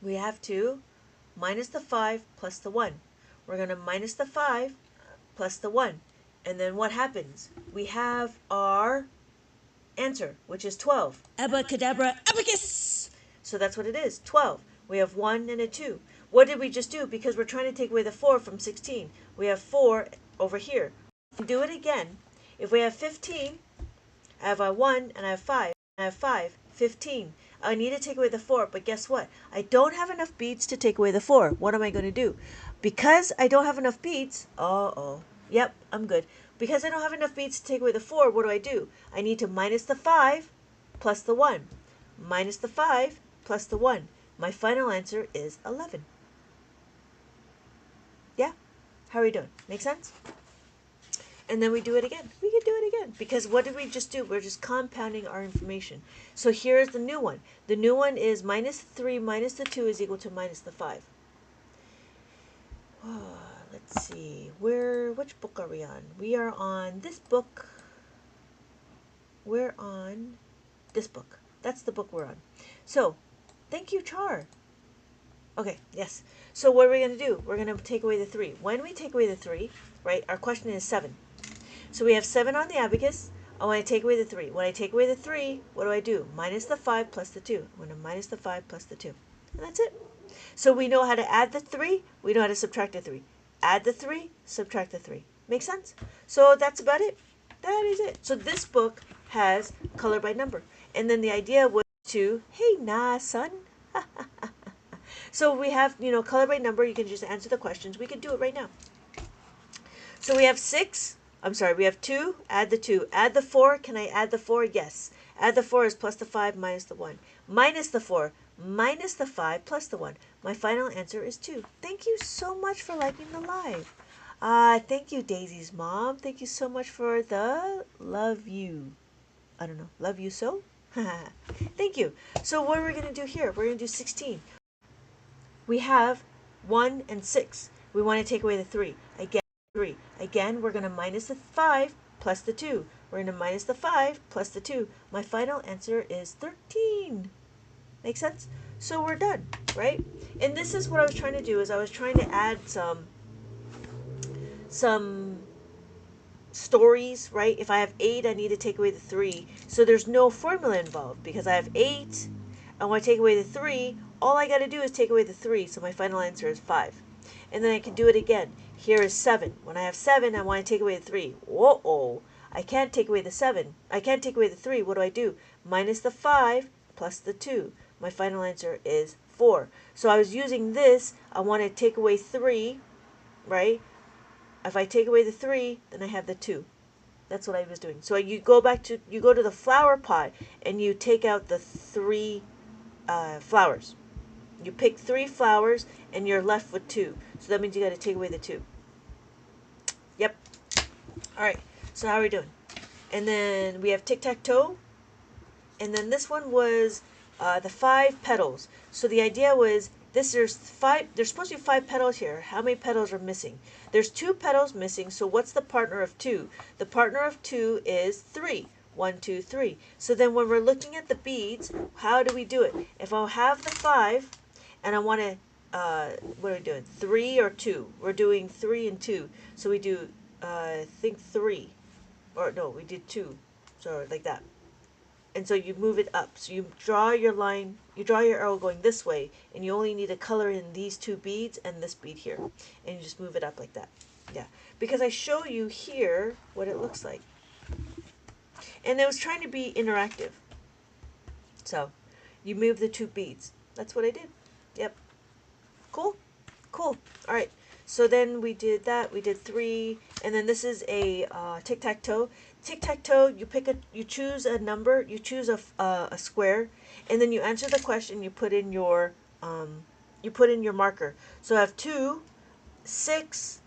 We have to minus the 5 plus the 1. We're going to minus the 5 plus the 1. And then what happens? We have our answer, which is 12.
Abacadabra, abacus!
So that's what it is, 12. We have 1 and a 2. What did we just do? Because we're trying to take away the 4 from 16. We have 4 over here. Do it again. If we have 15, I have a 1 and I have 5. I have 5, 15. I need to take away the 4, but guess what? I don't have enough beads to take away the 4. What am I going to do? Because I don't have enough beads, yep, I'm good. Because I don't have enough beads to take away the 4, what do? I need to minus the 5 plus the 1. Minus the 5 plus the 1. My final answer is 11. Yeah? How are we doing? Make sense? And then we do it again. We can do it again. Because what did we just do? We're just compounding our information. So here's the new one. The new one is minus 3 minus the 2 is equal to minus the 5. Let's see. Which book are we on? We are on this book. We're on this book. That's the book we're on. So, thank you, Char. Okay, yes. So what are we going to do? We're going to take away the 3. When we take away the 3, right, our question is 7. So we have 7 on the abacus. I want to take away the 3. When I take away the 3, what do? Minus the 5 plus the 2. I'm going to minus the 5 plus the 2. And that's it. So we know how to add the 3. We know how to subtract the 3. Add the 3, subtract the 3. Make sense? So that's about it. That is it. So this book has color by number. And then the idea was to, hey, nah, son. So we have, color by number. You can just answer the questions. We can do it right now. So we have 6. We have 2. Add the 2. Add the 4. Can I add the 4? Yes. Add the 4 is plus the 5 minus the 1. Minus the 4. minus the 5 plus the 1. My final answer is 2. Thank you so much for liking the live. Thank you, Daisy's mom. Thank you so much for the love you. I don't know. Love you so? Thank you. So what are we going to do here? We're going to do 16. We have 1 and 6. We want to take away the 3. Again, 3. Again, we're going to minus the 5 plus the 2. We're going to minus the 5 plus the 2. My final answer is 13. Make sense? So we're done, right? And this is what I was trying to do, is I was trying to add some stories, right? If I have 8, I need to take away the 3. So there's no formula involved because I have 8. I want to take away the 3. All I got to do is take away the 3. So my final answer is 5. And then I can do it again. Here is 7. When I have 7, I want to take away the 3. Whoa! I can't take away the 7. I can't take away the 3. What do? Minus the 5 plus the 2. My final answer is 4. So I was using this. I want to take away 3, right? If I take away the 3, then I have the 2. That's what I was doing. So you go to the flower pot and you take out the 3 flowers. You pick 3 flowers and you're left with 2. So that means you got to take away the 2. Yep. All right. So how are we doing? And then we have tic-tac-toe. And then this one was the 5 petals. So the idea was there's supposed to be 5 petals here. How many petals are missing? There's 2 petals missing. So what's the partner of 2? The partner of 2 is 3. 1, 2, 3. So then when we're looking at the beads, how do we do it? If I have the 5 and I want to, what are we doing? 3 or 2? We're doing 3 and 2. So we do, I think 3. Or no, we did 2. So like that. And so you move it up. So you draw your line, you draw your arrow going this way, and you only need to color in these 2 beads and this bead here. And you just move it up like that. Yeah. Because I show you here what it looks like. And it was trying to be interactive. So you move the 2 beads. That's what I did. Yep. Cool? Cool. All right. So then we did that. We did 3. And then this is a tic-tac-toe. Tic-tac-toe, you choose a number, you choose a square, and then you answer the question. You put in your marker. So I have 2, 6,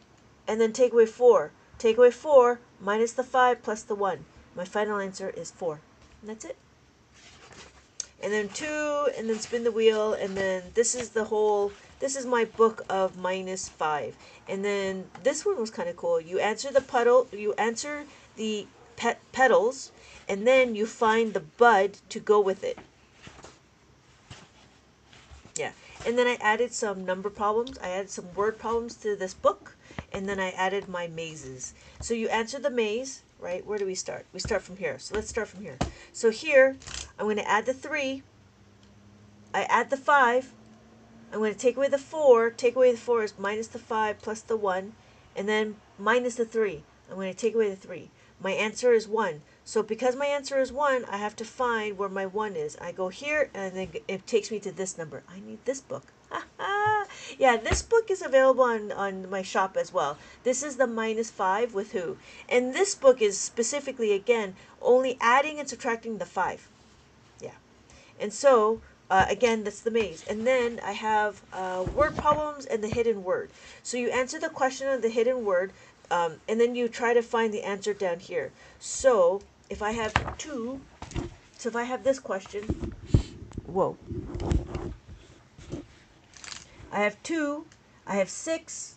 and then take away 4. Take away 4 minus the 5 plus the 1. My final answer is 4. And that's it. And then 2, and then spin the wheel, and then this is my book of minus 5. And then this one was kind of cool. You answer the petals, and then you find the bud to go with it. Yeah. And then I added some number problems. I added some word problems to this book, and then I added my mazes. So you answer the maze, right? Where do we start? We start from here. So let's start from here. So here, I'm going to add the 3. I add the 5. I'm going to take away the 4. Take away the 4 is minus the 5 plus the 1, and then minus the 3. I'm going to take away the 3. My answer is 1. So because my answer is 1, I have to find where my 1 is. I go here, and then it takes me to this number. I need this book. Yeah, this book is available on my shop as well. This is the minus 5 with who. And this book is specifically, again, only adding and subtracting the 5. Yeah. And so, again, that's the maze. And then I have word problems and the hidden word. So you answer the question of the hidden word, and then you try to find the answer down here. So if I have 2, so if I have this question, whoa. I have 2, I have 6,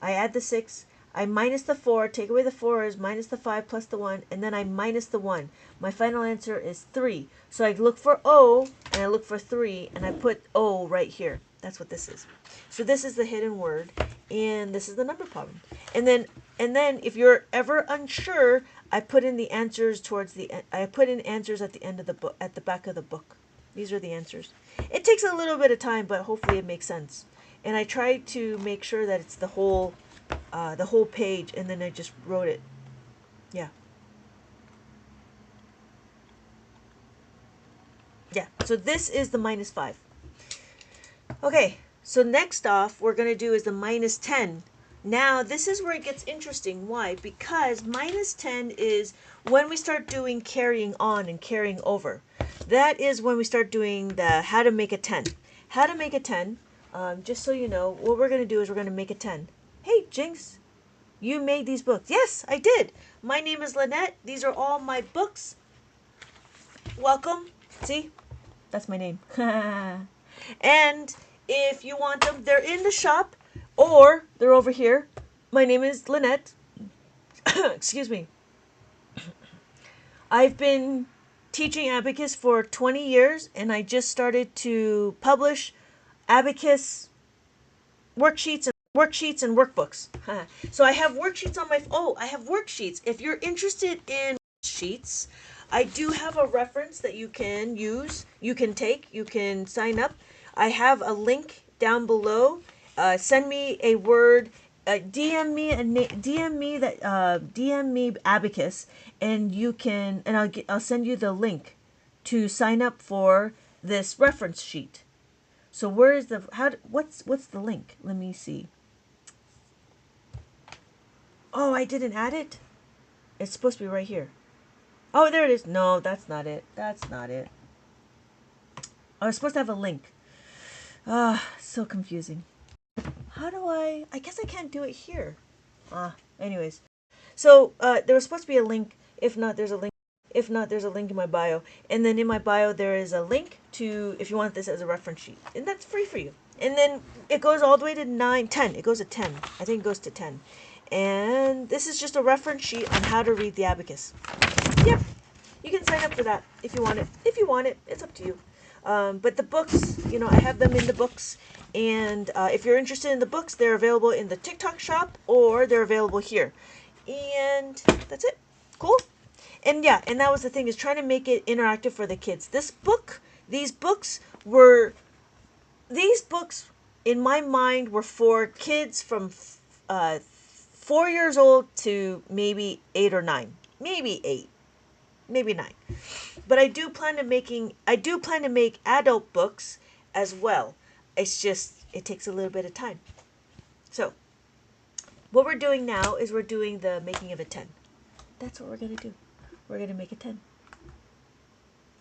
I add the 6, I minus the 4, take away the 4 is minus the 5 plus the 1, and then I minus the 1. My final answer is 3. So I look for O, and I look for 3, and I put O right here. That's what this is. So this is the hidden word, and this is the number problem. And then if you're ever unsure, I put in the answers towards the end. I put in answers at the end of the book, at the back of the book. These are the answers. It takes a little bit of time, but hopefully it makes sense. And I tried to make sure that it's the whole page, and then I just wrote it. Yeah. Yeah. So this is the minus 5. Okay. So next off, we're going to do is the minus 10. Now, this is where it gets interesting. Why? Because minus 10 is when we start doing carrying on and carrying over. that is when we start doing the how to make a 10. How to make a 10, just so you know, what we're going to do is we're going to make a 10. Hey, Jinx, you made these books. Yes, I did. My name is Lynette. These are all my books. Welcome. See? That's my name. And if you want them, they're in the shop or they're over here. My name is Lynette. Excuse me. I've been teaching Abacus for 20 years, and I just started to publish Abacus worksheets and workbooks. So I have worksheets on my I have worksheets. If you're interested in sheets, I do have a reference that you can use, you can take, you can sign up. I have a link down below. Send me a word, DM me Abacus, and you can, and I'll send you the link to sign up for this reference sheet. So where is the what's the link? Let me see. Oh, I didn't add it. It's supposed to be right here. Oh, there it is. No, that's not it. That's not it. I was supposed to have a link. So confusing. How do I guess I can't do it here. Anyways. So, there was supposed to be a link. If not, there's a link. If not, there's a link in my bio. And then in my bio, there is a link to, if you want this as a reference sheet. And that's free for you. And then it goes all the way to 9, 10. It goes to 10. I think it goes to 10. And this is just a reference sheet on how to read the abacus. Yep. You can sign up for that if you want it. If you want it, it's up to you. But the books, I have them in the books. And if you're interested in the books, they're available in the TikTok shop or they're available here. And that's it. Cool. And yeah, and that was the thing, is trying to make it interactive for the kids. These books in my mind were for kids from 4 years old to maybe 8 or 9, maybe 8, maybe 9. But I do plan to make adult books as well. It's just, it takes a little bit of time. So what we're doing now is we're doing the making of a 10. That's what we're going to do. We're going to make a 10.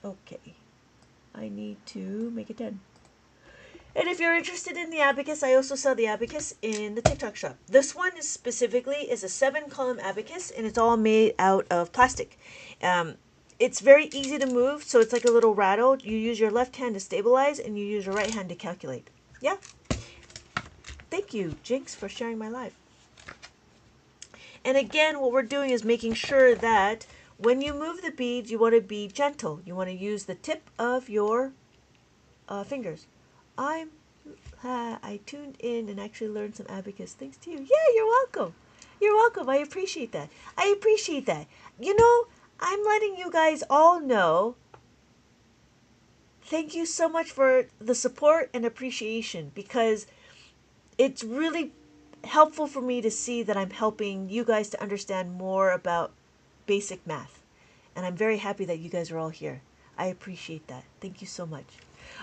Okay. I need to make a 10. And if you're interested in the abacus, I also sell the abacus in the TikTok shop. This one is specifically a 7-column abacus, and it's all made out of plastic. It's very easy to move, so it's like a little rattle. You use your left hand to stabilize, and you use your right hand to calculate. Yeah? Thank you, Jinx, for sharing my life. And again, what we're doing is making sure that when you move the beads, you want to be gentle. You want to use the tip of your fingers. I tuned in and actually learned some abacus. Thanks to you. Yeah, you're welcome. You're welcome. I appreciate that. I appreciate that. I'm letting you guys all know. Thank you so much for the support and appreciation, because it's really helpful for me to see that I'm helping you guys to understand more about basic math. And I'm very happy that you guys are all here. I appreciate that. Thank you so much.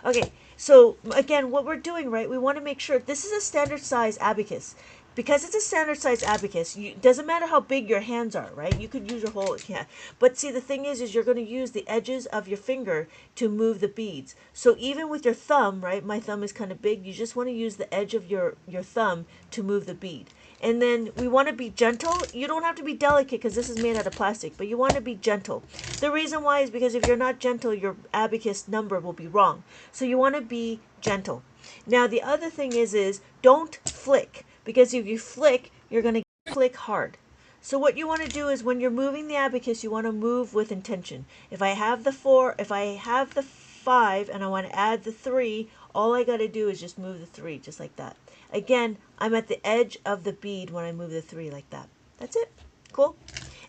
Okay, so again, what we're doing, right, we want to make sure this is a standard size abacus. Because it's a standard size abacus, it doesn't matter how big your hands are, right? You could use your whole hand. But see, the thing is you're going to use the edges of your finger to move the beads. So even with your thumb, right, my thumb is kind of big, you just want to use the edge of your thumb to move the bead. And then we want to be gentle. You don't have to be delicate because this is made out of plastic, but you want to be gentle. The reason why is because if you're not gentle, your abacus number will be wrong. So you want to be gentle. Now, the other thing is don't flick, because if you flick, you're going to click hard. So what you want to do is when you're moving the abacus, you want to move with intention. If I have the 4, if I have the 5, and I want to add the 3, all I got to do is just move the 3, just like that. Again, I'm at the edge of the bead when I move the 3 like that. That's it. Cool.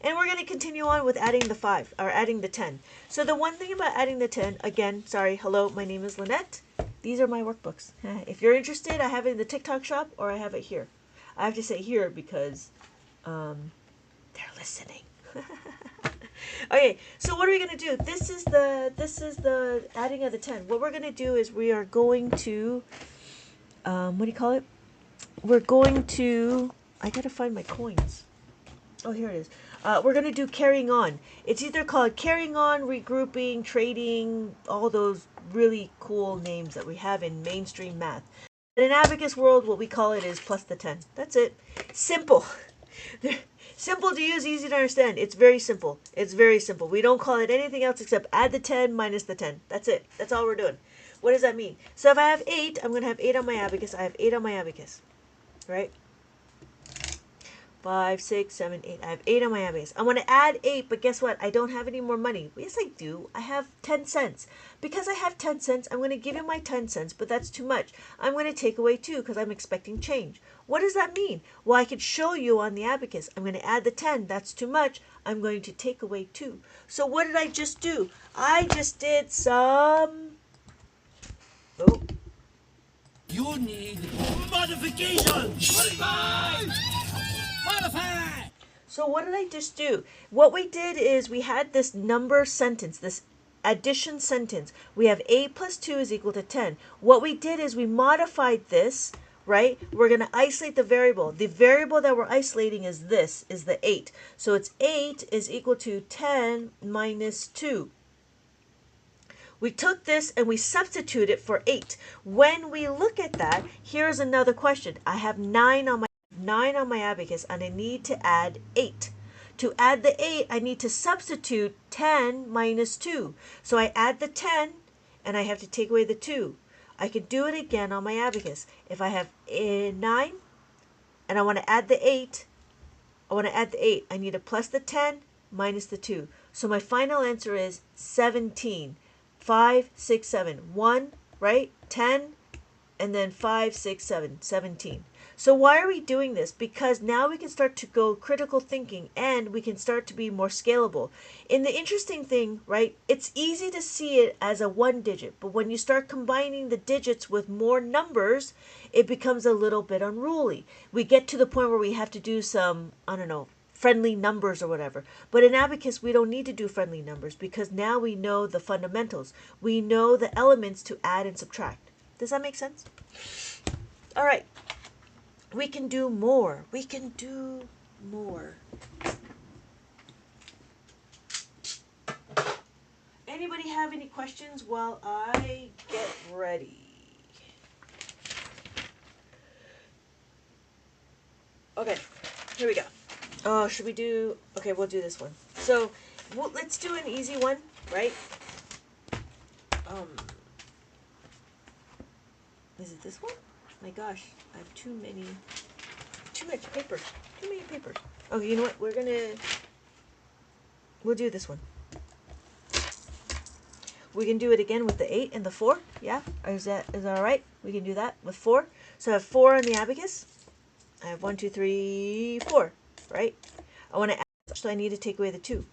And we're going to continue on with adding the 5, or adding the 10. So the one thing about adding the 10, again, sorry, hello, my name is Lynette. These are my workbooks. If you're interested, I have it in the TikTok shop, or I have it here. I have to say here because they're listening. Okay, so what are we going to do? This is the adding of the 10. What we're going to do is we are going to, what do you call it? We're going to, I got to find my coins. Oh, here it is. We're going to do carrying on. It's either called carrying on, regrouping, trading, all those really cool names that we have in mainstream math. In Abacus world, what we call it is plus the 10. That's it. Simple. Simple to use, easy to understand. It's very simple. It's very simple. We don't call it anything else except add the 10 minus the 10. That's it. That's all we're doing. What does that mean? So if I have 8, I'm going to have 8 on my abacus. I have 8 on my abacus. Right? 5, 6, 7, 8. I have 8 on my abacus. I want to add 8, but guess what? I don't have any more money. Yes, I do. I have 10 cents. Because I have 10 cents, I'm going to give you my 10 cents, but that's too much. I'm going to take away 2 because I'm expecting change. What does that mean? Well, I could show you on the abacus. I'm going to add the 10. That's too much. I'm going to take away 2. So what did I just do? I just did some... Oh.
You need modification. Modify.
So what did I just do? What we did is we had this number sentence, this addition sentence. We have 8 plus 2 is equal to 10. What we did is we modified this, right? We're going to isolate the variable. The variable that we're isolating is this, is the 8. So it's 8 is equal to 10 minus 2. We took this and we substituted for 8. When we look at that, here's another question. I have 9 on my abacus and I need to add 8. To add the 8, I need to substitute 10 minus 2. So I add the 10 and I have to take away the 2. I could do it again on my abacus. If I have 9 and I want to add the 8, I need to plus the 10 minus the 2. So my final answer is 17. 5, 6, 7. 1, right? 10, and then 5, 6, 7. 17. So why are we doing this? Because now we can start to go critical thinking and we can start to be more scalable. And the interesting thing, right, it's easy to see it as a 1 digit, but when you start combining the digits with more numbers, it becomes a little bit unruly. We get to the point where we have to do some, I don't know, friendly numbers or whatever. But in Abacus, we don't need to do friendly numbers because now we know the fundamentals. We know the elements to add and subtract. Does that make sense? All right. We can do more. We can do more. Anybody have any questions while I get ready? Okay, here we go. Oh, should we do... Okay, we'll do this one. So, let's do an easy one, right? Is it this one? My gosh, I have too much paper. Too many papers. Okay, you know what? We'll do this one. We can do it again with the 8 and the 4. Yeah? Is that all right? We can do that with 4. So I have 4 on the abacus. I have 1, 2, 3, 4. Right? I want to add, so I need to take away the 2.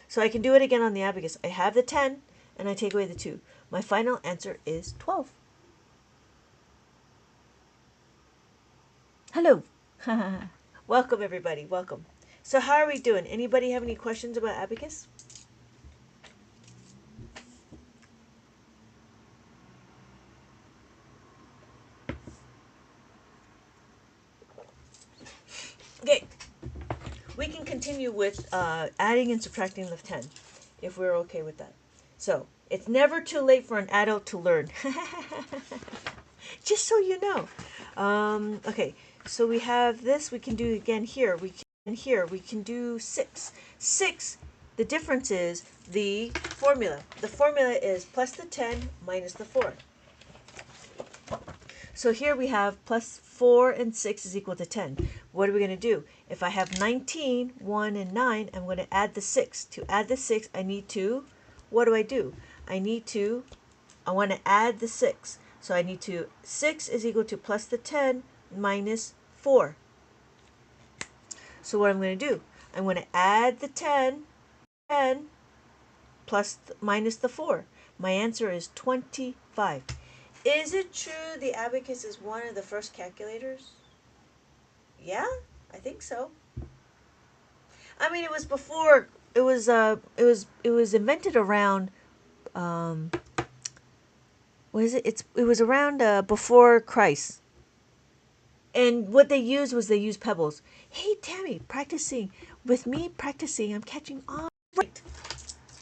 So I can do it again on the abacus. I have the 10, and I take away the 2. My final answer is 12. Hello. Welcome, everybody. Welcome. So how are we doing? Anybody have any questions about Abacus? Okay. We can continue with adding and subtracting the 10, if we're okay with that. So, it's never too late for an adult to learn. Just so you know. Okay. So we have this, we can do again here. We can do 6. 6, the difference is the formula. The formula is plus the 10 minus the 4. So here we have plus 4 and 6 is equal to 10. What are we going to do? If I have 19, 1, and 9, I'm going to add the 6. To add the 6, I need to, what do? I want to add the 6. So I need to, 6 is equal to plus the 10 minus 4. So what I'm going to do, I'm going to add the 10 plus minus the 4. My answer is 25. Is it true the abacus is one of the first calculators? Yeah, I think so. I mean, it was before, it was invented around, what is it? It was around before Christ. And what they used was they used pebbles. Hey, Tammy, practicing. With me practicing, I'm catching on. Right.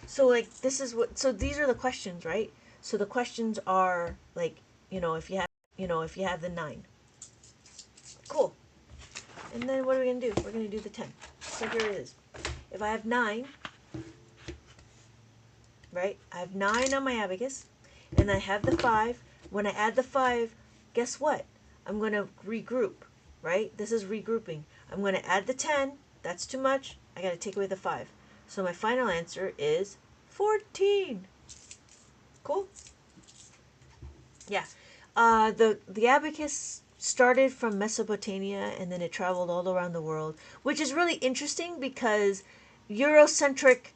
So like this is what, so these are the questions, right? So the questions are like, if you have the 9. Cool. And then what are we going to do? We're going to do the 10. So here it is. If I have 9, right? I have 9 on my abacus, and I have the 5. When I add the 5, guess what? I'm going to regroup, right? This is regrouping. I'm going to add the 10. That's too much. I got to take away the 5. So my final answer is 14. Cool? Yeah. The abacus started from Mesopotamia, and then it traveled all around the world, which is really interesting because Eurocentric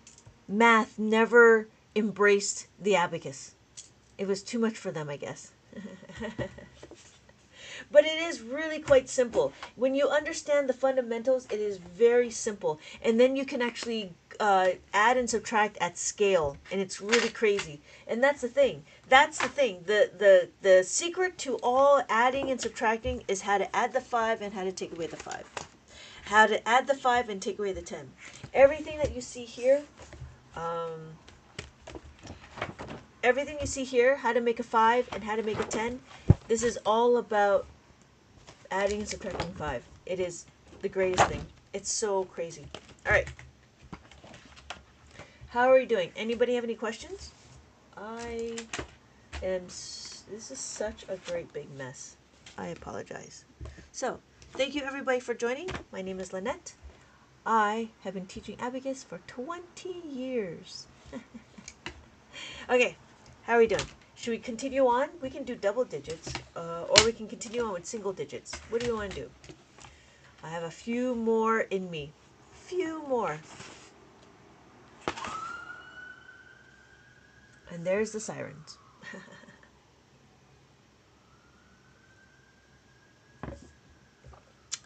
math never embraced the abacus. It was too much for them, I guess. But it is really quite simple. When you understand the fundamentals, it is very simple. And then you can actually add and subtract at scale. And it's really crazy. And that's the thing. That's the thing. The secret to all adding and subtracting is how to add the 5 and how to take away the 5. How to add the 5 and take away the 10. Everything that you see here, how to make a 5 and how to make a 10, this is all about adding and subtracting 5. It is the greatest thing. It's so crazy. All right. How are you doing? Anybody have any questions? This is such a great big mess. I apologize. So, thank you everybody for joining. My name is Lynette. I have been teaching abacus for 20 years. Okay, how are we doing? Should we continue on? We can do double digits, or we can continue on with single digits. What do you want to do? I have a few more in me. Few more. And there's the sirens.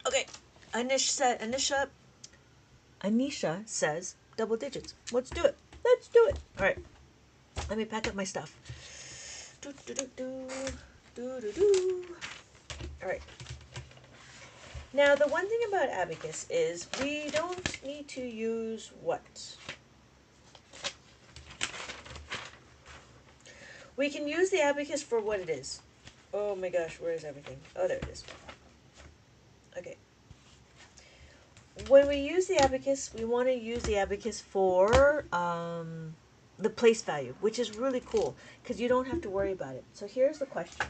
Okay, Anisha says double digits. Let's do it. Let's do it. All right. Let me pack up my stuff. Do, do, do, do, do, do, do. All right. Now, the one thing about abacus is we don't need to use what? We can use the abacus for what it is. Oh my gosh, where is everything? Oh, there it is. Okay. When we use the abacus, we want to use the abacus for the place value, which is really cool because you don't have to worry about it. So here's the question.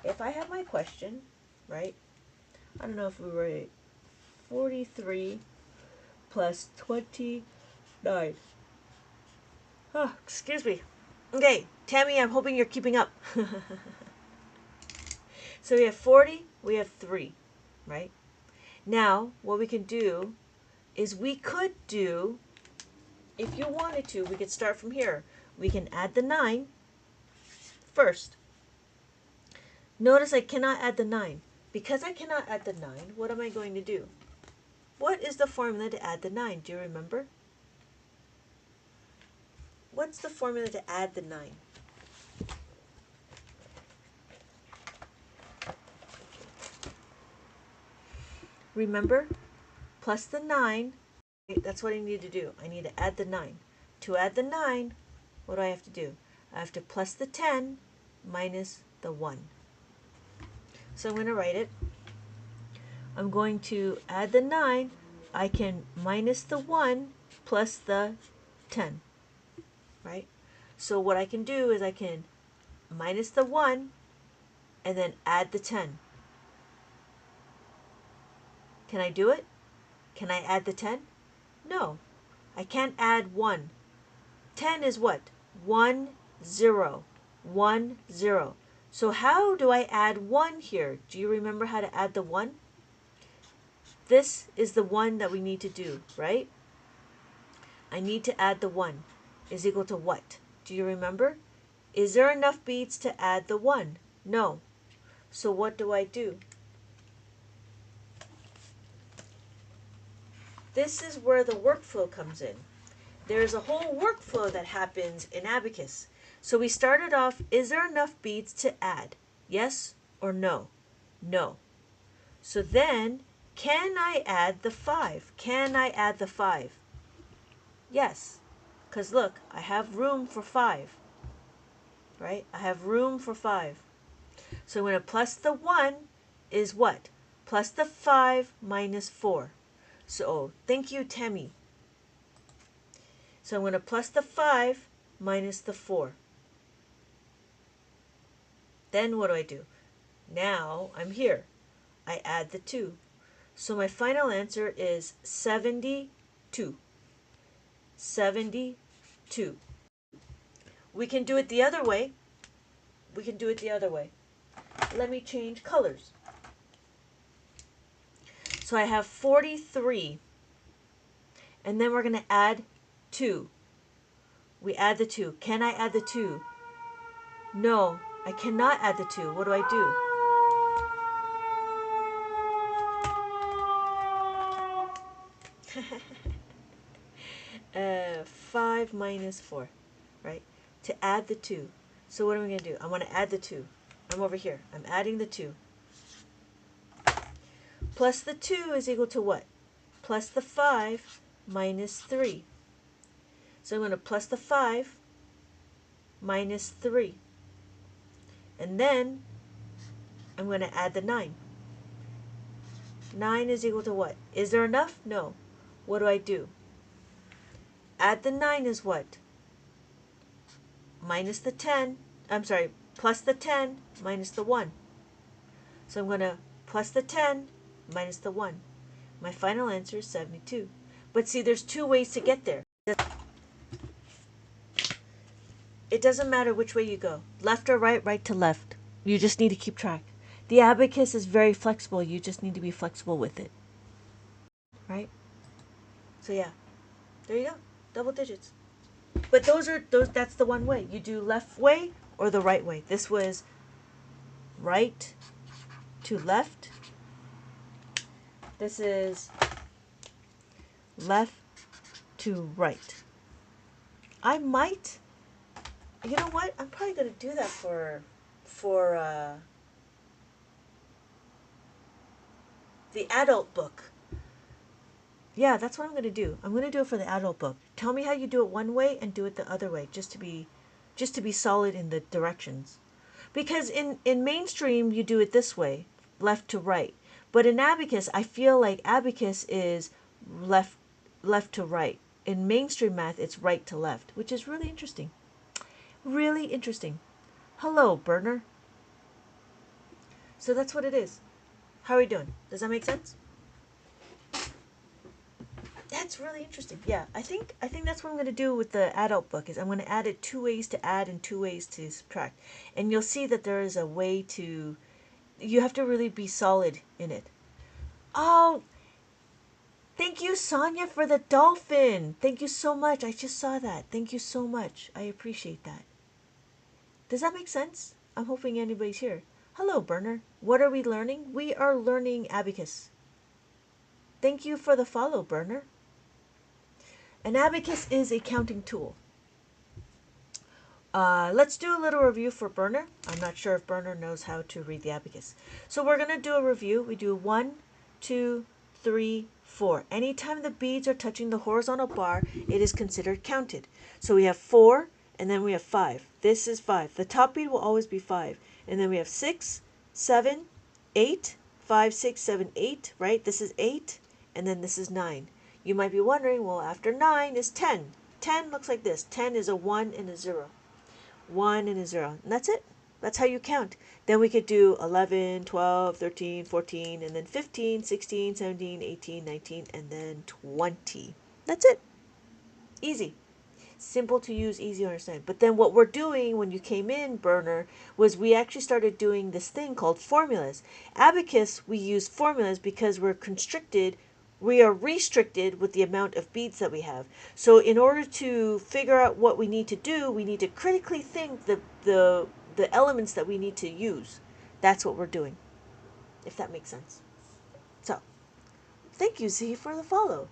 If I have my question, right? I don't know if we were 43 plus 29. Oh, excuse me. Okay, Tammy, I'm hoping you're keeping up. So we have 40, we have 3, right? Now, what we can do is we could do, if you wanted to, we could start from here. We can add the 9 first. Notice I cannot add the 9. Because I cannot add the 9, what am I going to do? What is the formula to add the 9? Do you remember? What's the formula to add the 9? Remember? Plus the 9. That's what I need to do. I need to add the 9. To add the 9, what do I have to do? I have to plus the 10 minus the 1. So I'm going to write it. I'm going to add the 9. I can minus the 1 plus the 10. Right? So what I can do is I can minus the 1 and then add the 10. Can I do it? Can I add the 10? No. I can't add 1. 10 is what? 1, 0. 1, 0. So how do I add 1 here? Do you remember how to add the 1? This is the 1 that we need to do, right? I need to add the 1 is equal to what? Do you remember? Is there enough beads to add the 1? No. So what do I do? This is where the workflow comes in. There's a whole workflow that happens in Abacus. So we started off, is there enough beads to add? Yes or no? No. So then, can I add the 5? Can I add the 5? Yes, because look, I have room for 5, right? I have room for 5. So I'm going to plus the 1 is what? Plus the 5 minus 4. So thank you, Tammy. So I'm going to plus the 5 minus the 4. Then what do? Now I'm here. I add the 2. So my final answer is 72. 72. We can do it the other way. We can do it the other way. Let me change colors. So I have 43. And then we're going to add 2. We add the 2. Can I add the 2? No, I cannot add the 2. What do I do? 5 minus 4, right? To add the 2. So what am I going to do? I want to add the 2. I'm over here. I'm adding the 2. Plus the 2 is equal to what? Plus the 5 minus 3. So I'm going to plus the 5 minus 3. And then I'm going to add the 9. 9 is equal to what? Is there enough? No. What do? Add the 9 is what? Minus the 10. I'm sorry, plus the 10 minus the 1. So I'm going to plus the 10 minus the 1. My final answer is 72. But see, there's 2 ways to get there. It doesn't matter which way you go. Left or right, right to left. You just need to keep track. The abacus is very flexible. You just need to be flexible with it. Right? So yeah. There you go. Double digits. But that's the one way. You do left way or the right way. This was right to left. This is left to right. I might, you know what? I'm probably going to do that for the adult book. Yeah, that's what I'm going to do. I'm going to do it for the adult book. Tell me how you do it one way and do it the other way, just to be solid in the directions. Because in mainstream you do it this way, left to right. But in abacus, I feel like abacus is left to right. In mainstream math, it's right to left, which is really interesting. Really interesting. Hello, Burner. So that's what it is. How are we doing? Does that make sense? That's really interesting. Yeah, I think that's what I'm going to do with the adult book is I'm going to add it 2 ways to add and 2 ways to subtract. And you'll see that there is a way to, you have to really be solid in it. Oh, thank you, Sonia, for the dolphin. Thank you so much. I just saw that. Thank you so much. I appreciate that. Does that make sense? I'm hoping anybody's here. Hello, Burner. What are we learning? We are learning abacus. Thank you for the follow, Burner. An abacus is a counting tool. Let's do a little review for Burner. I'm not sure if Burner knows how to read the abacus. So we're going to do a review. We do 1, 2, 3, 4. Anytime the beads are touching the horizontal bar, it is considered counted. So we have 4, and then we have 5. This is 5. The top bead will always be 5. And then we have 6, 7, 8, 5, 6, 7, 8, right? This is 8, and then this is 9. You might be wondering, well, after 9 is 10. 10 looks like this. 10 is a 1 and a 0. 1 and a 0. And that's it. That's how you count. Then we could do 11, 12, 13, 14, and then 15, 16, 17, 18, 19, and then 20. That's it. Easy. Simple to use, easy to understand. But then what we're doing when you came in, Burner, was we actually started doing this thing called formulas. Abacus, we use formulas because we are restricted with the amount of beads that we have. So in order to figure out what we need to do, we need to critically think the elements that we need to use. That's what we're doing, if that makes sense. So, thank you, Z, for the follow.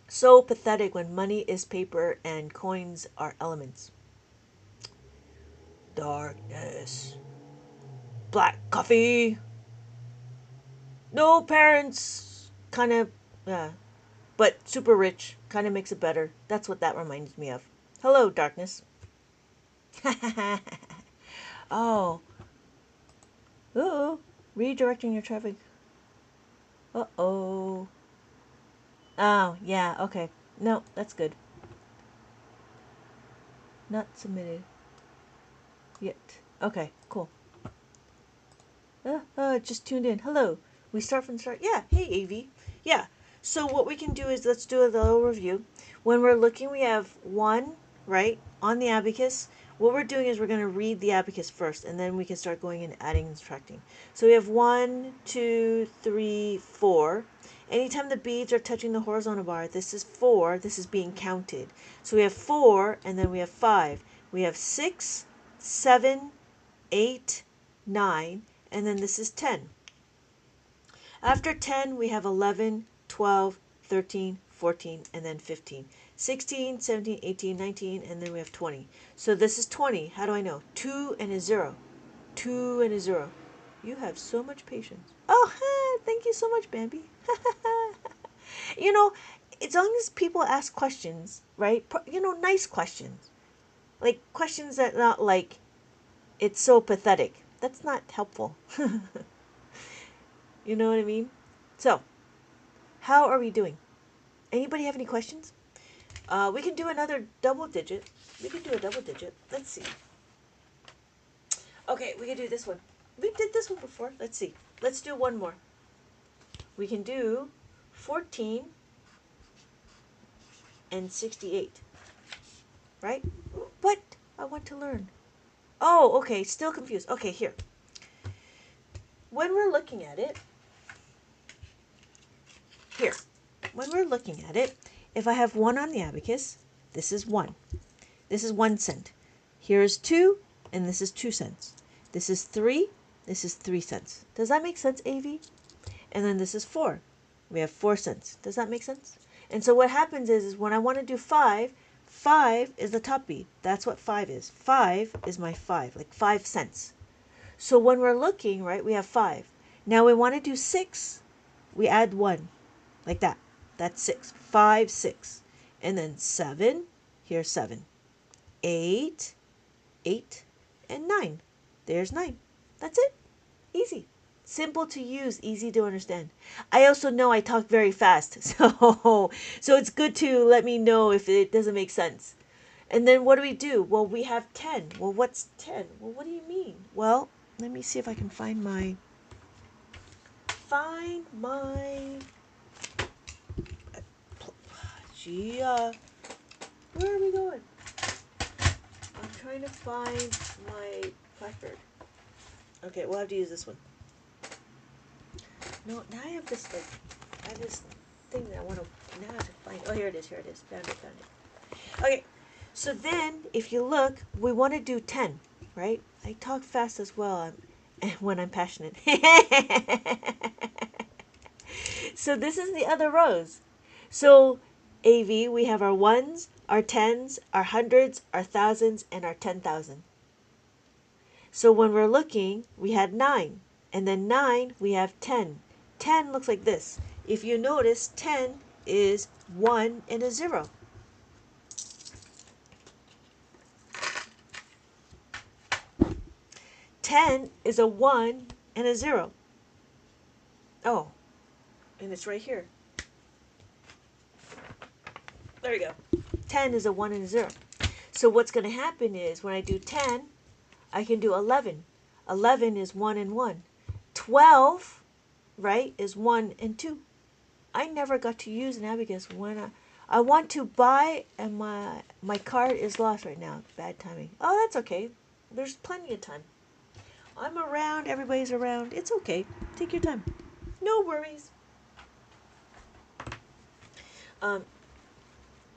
So pathetic when money is paper and coins are elements. Darkness. Black coffee. No parents. Kind of, yeah. But super rich. Kind of makes it better. That's what that reminds me of. Hello, darkness. Oh. Uh-oh. Redirecting your traffic. Uh-oh. Oh, yeah, okay. No, that's good. Not submitted yet. Okay, cool. Just tuned in. Hello. We start from the start. Yeah, hey, AV. Yeah. So what we can do is, let's do a little review. When we're looking, we have one, right, on the abacus. What we're doing is we're going to read the abacus first, and then we can start going and adding and subtracting. So we have 1, 2, 3, 4. Anytime the beads are touching the horizontal bar, this is 4. This is being counted. So we have 4, and then we have 5. We have 6, 7, 8, 9, and then this is 10. After 10, we have 11, 12, 13, 14, and then 15. 16, 17, 18, 19, and then we have 20. So this is 20. How do I know? 2 and a 0. 2 and a 0. You have so much patience. Oh, thank you so much, Bambi. You know, as long as people ask questions, right? Nice questions. Like, questions that not like, it's so pathetic. That's not helpful. You know what I mean? So, how are we doing? Anybody have any questions? We can do another double digit. We can do a double digit. Let's see. Okay, we can do this one. We did this one before. Let's see. Let's do one more. We can do 14 and 68. Right? What? I want to learn. Oh, okay. Still confused. Okay, here. When we're looking at it, here. When we're looking at it, if I have 1 on the abacus, this is 1. This is 1 cent. Here is 2, and this is 2 cents. This is 3, this is 3 cents. Does that make sense, AV? And then this is 4. We have 4 cents. Does that make sense? And so what happens is when I want to do 5, 5 is the top bead. That's what 5 is. 5 is my 5, like 5 cents. So when we're looking, right, we have 5. Now we want to do 6, we add 1, like that. That's 6. 5, 6. And then 7, here's 7. 8, 8, and 9. There's 9. That's it. Easy. Simple to use, easy to understand. I also know I talk very fast, so it's good to let me know if it doesn't make sense. And then what do we do? Well, we have 10. Well, what's 10? Well, what do you mean? Well, let me see if I can find my gee, where are we going? I'm trying to find my placard. Okay, we'll have to use this one. No, now I have this thing that I want to now have to find. Oh, here it is. Found it. Okay, so then if you look, we want to do 10, right? I talk fast as well when I'm passionate. So this is the other rows. So AV, we have our ones, our tens, our hundreds, our thousands, and our 10,000. So when we're looking, we had 9. And then 9, we have 10. 10 looks like this. If you notice, 10 is 1 and a 0. Ten is a 1 and a 0. Oh, and it's right here. There we go. 10 is a 1 and a 0. So what's going to happen is when I do 10, I can do 11. 11 is 1 and 1. 12, right, is 1 and 2. I never got to use an abacus when I want to buy, and my card is lost right now. Bad timing. Oh, that's okay. There's plenty of time. I'm around. Everybody's around. It's okay. Take your time. No worries.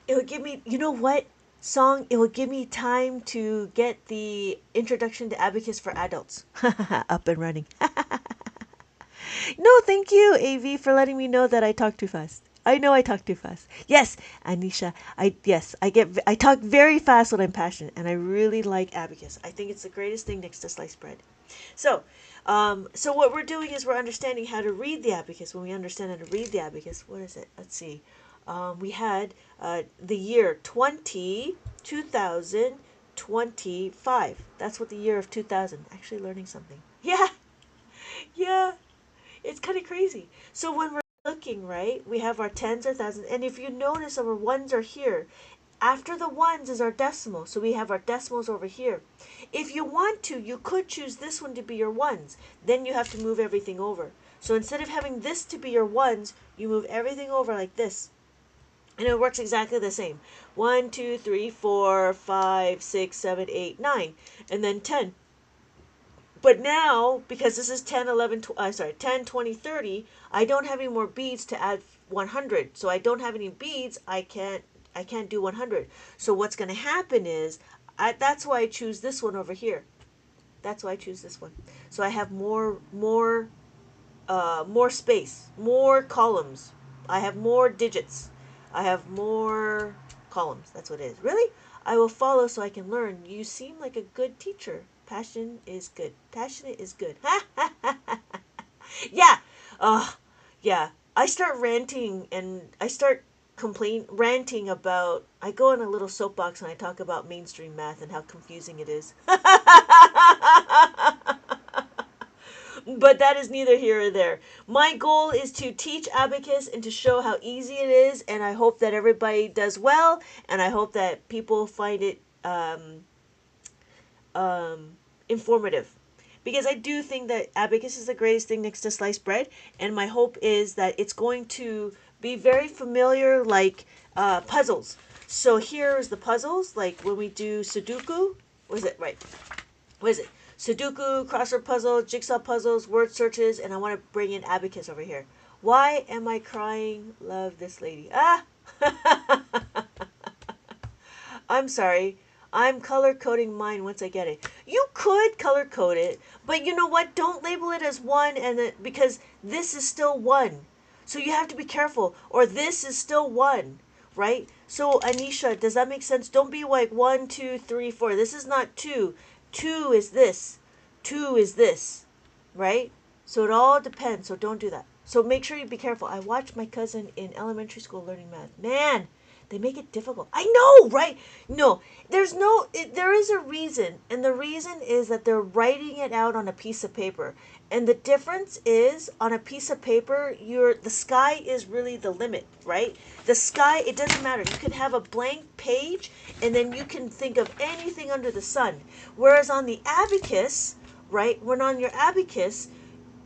It would give me, you know what song? It would give me time to get the introduction to abacus for adults up and running. No, thank you, AV, for letting me know that I talk too fast. I know I talk too fast. Yes, Anisha. I talk very fast when I'm passionate, and I really like Abacus. I think it's the greatest thing next to sliced bread. So, so what we're doing is we're understanding how to read the abacus. When we understand how to read the abacus, what is it? Let's see. We had the year 2025. That's what the year of 2000. Actually learning something. Yeah, yeah. It's kind of crazy. So when we're looking, right, we have our tens, our thousands, and if you notice our ones are here. After the ones is our decimal, so we have our decimals over here. If you want to, you could choose this one to be your ones. Then you have to move everything over. So instead of having this to be your ones, you move everything over like this. And it works exactly the same. 1, 2, 3, 4, 5, 6, 7, 8, 9. And then 10. But now, because this is 10, 11, 10, 20, 30, I don't have any more beads to add 100. So I don't have any beads, I can't do 100. So what's going to happen is, that's why I choose this one over here. That's why I choose this one. So I have more space, more columns. I have more digits. I have more columns. That's what it is. Really? I will follow so I can learn. You seem like a good teacher. Passion is good. Passionate is good. Yeah. Yeah. I start ranting and I start ranting about. I go on a little soapbox and I talk about mainstream math and how confusing it is. But that is neither here or there. My goal is to teach abacus and to show how easy it is, and I hope that everybody does well, and I hope that people find it informative. Because I do think that abacus is the greatest thing next to sliced bread, and my hope is that it's going to be very familiar, like puzzles. So here's the puzzles, like when we do Sudoku. What is it? Right. What is it? Sudoku, crossword puzzle, jigsaw puzzles, word searches, and I want to bring in abacus over here. Why am I crying? Love this lady. Ah! I'm sorry. I'm color coding mine once I get it. You could color code it, but you know what? Don't label it as one because this is still one. So you have to be careful. Or this is still one, right? So Anisha, does that make sense? Don't be like 1, 2, 3, 4. This is not 2. 2 is this. 2 is this, right? So it all depends. So don't do that. So make sure you be careful. I watched my cousin in elementary school learning math. Man, they make it difficult. I know, right? No, there is a reason. And the reason is that they're writing it out on a piece of paper. And the difference is on a piece of paper, the sky is really the limit, right? The sky, it doesn't matter. You can have a blank page and then you can think of anything under the sun. Whereas on the abacus, right? When on your abacus,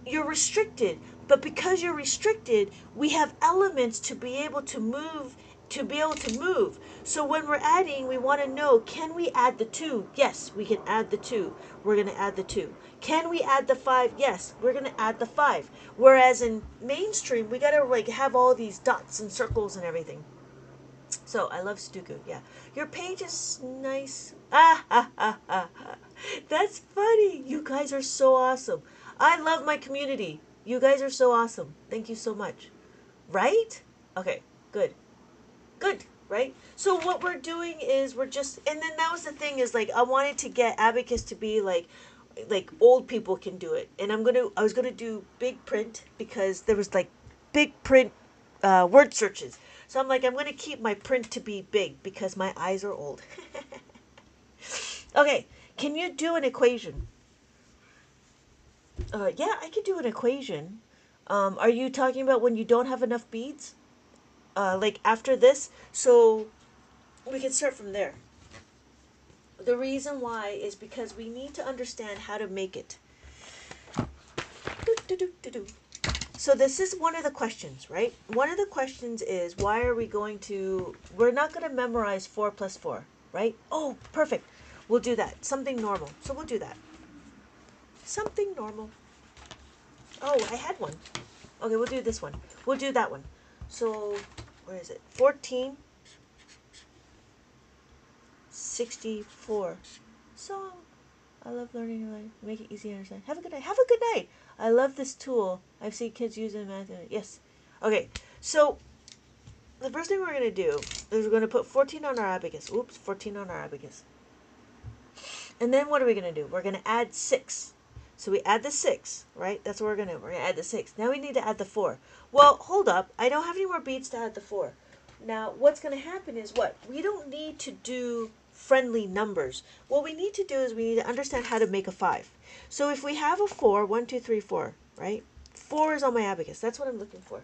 you're restricted. But because you're restricted, we have elements to be able to move. So when we're adding, we want to know, can we add the 2? Yes, we can add the 2. We're going to add the 2. Can we add the 5? Yes, we're going to add the 5. Whereas in mainstream, we got to like have all these dots and circles and everything. So I love Sudoku. Yeah, your page is nice. Ah ha ha ha. That's funny. You guys are so awesome. I love my community. You guys are so awesome. Thank you so much. Right? Okay. Good. Good. Right? So what we're doing is and then that was the thing is like I wanted to get abacus to be like old people can do it, and I was gonna do big print because there was like big print word searches. So I'm like, I'm gonna keep my print to be big because my eyes are old. Okay, can you do an equation? Yeah, I could do an equation. Are you talking about when you don't have enough beads? Like after this? So we can start from there. The reason why is because we need to understand how to make it. So this is one of the questions, right? One of the questions is we're not going to memorize 4 plus 4, right? Oh, perfect. We'll do that. Something normal. So we'll do that. Something normal. Oh, I had one. Okay, we'll do this one. We'll do that one. So, where is it? 1464. So, I love learning your life. Make it easy to understand. Have a good night. Have a good night. I love this tool. I've seen kids use it in math. Yes. Okay. So the first thing we're going to do is we're going to put 14 on our abacus. Oops, 14 on our abacus. And then what are we going to do? We're going to add 6. So we add the 6, right? That's what we're going to do. We're going to add the 6. Now we need to add the 4. Well, hold up. I don't have any more beads to add the 4. Now, what's going to happen is what? We don't need to do friendly numbers. What we need to do is we need to understand how to make a 5. So if we have a 4, 1, 2, 3, 4, right? 4 is on my abacus. That's what I'm looking for.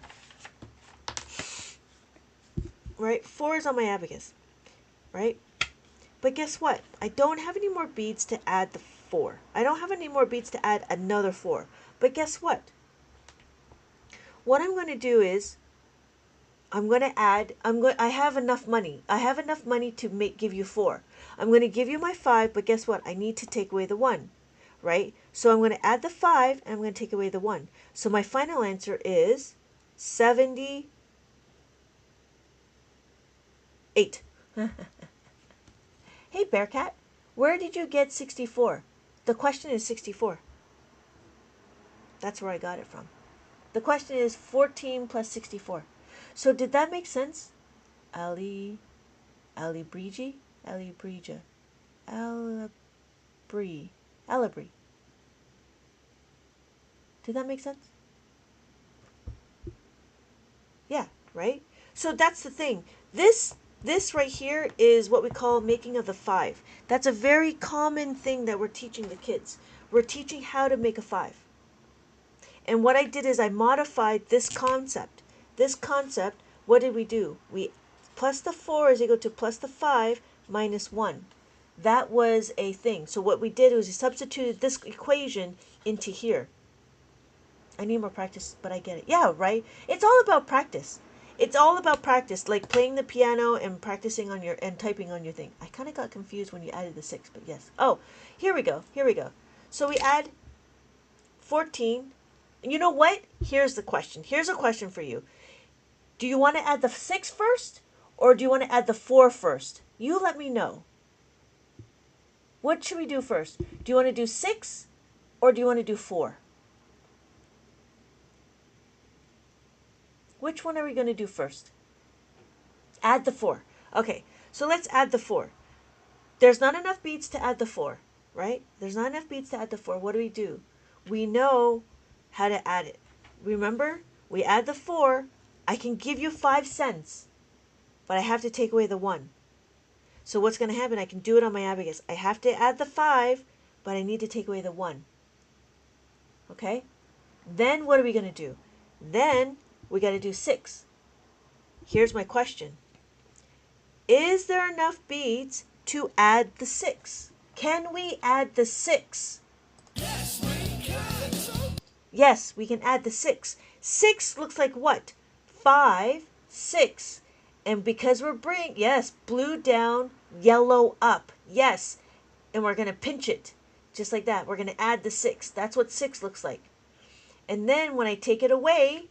Right? 4 is on my abacus. Right? But guess what? I don't have any more beads to add the 4. I don't have any more beads to add another 4. But guess what? What I'm going to do is I'm going to add, I have enough money. I have enough money to give you 4. I'm going to give you my 5, but guess what? I need to take away the 1, right? So I'm going to add the 5 and I'm going to take away the 1. So my final answer is 78. Hey, Bearcat, where did you get 64? The question is 64. That's where I got it from. The question is 14 plus 64. So did that make sense? Alibrigi? Alibrija. Alabri. Did that make sense? Yeah, right? So that's the thing. This right here is what we call making of the 5. That's a very common thing that we're teaching the kids. We're teaching how to make a 5. And what I did is I modified this concept. This concept, what did we do? We plus the 4 is equal to plus the 5 minus 1. That was a thing. So what we did was we substituted this equation into here. I need more practice, but I get it. Yeah, right? It's all about practice. It's all about practice, like playing the piano and practicing on your, and typing on your thing. I kind of got confused when you added the 6, but yes. Oh, here we go. Here we go. So we add 14. You know what? Here's the question. Here's a question for you. Do you want to add the 6 first, or do you want to add the 4 first? You let me know. What should we do first? Do you want to do 6, or do you want to do 4? Which one are we going to do first? Add the 4. Okay, so let's add the 4. There's not enough beads to add the 4, right? There's not enough beads to add the 4. What do? We know how to add it. Remember, we add the 4. I can give you 5 cents, but I have to take away the 1. So what's going to happen? I can do it on my abacus. I have to add the 5, but I need to take away the 1. Okay? Then what are we going to do? Then we got to do 6. Here's my question. Is there enough beads to add the 6? Can we add the 6?
Yes, we can.
Yes, we can add the 6. 6 looks like what? 5, 6. And because we're yes, blue down, yellow up. Yes. And we're going to pinch it. Just like that. We're going to add the 6. That's what 6 looks like. And then when I take it away,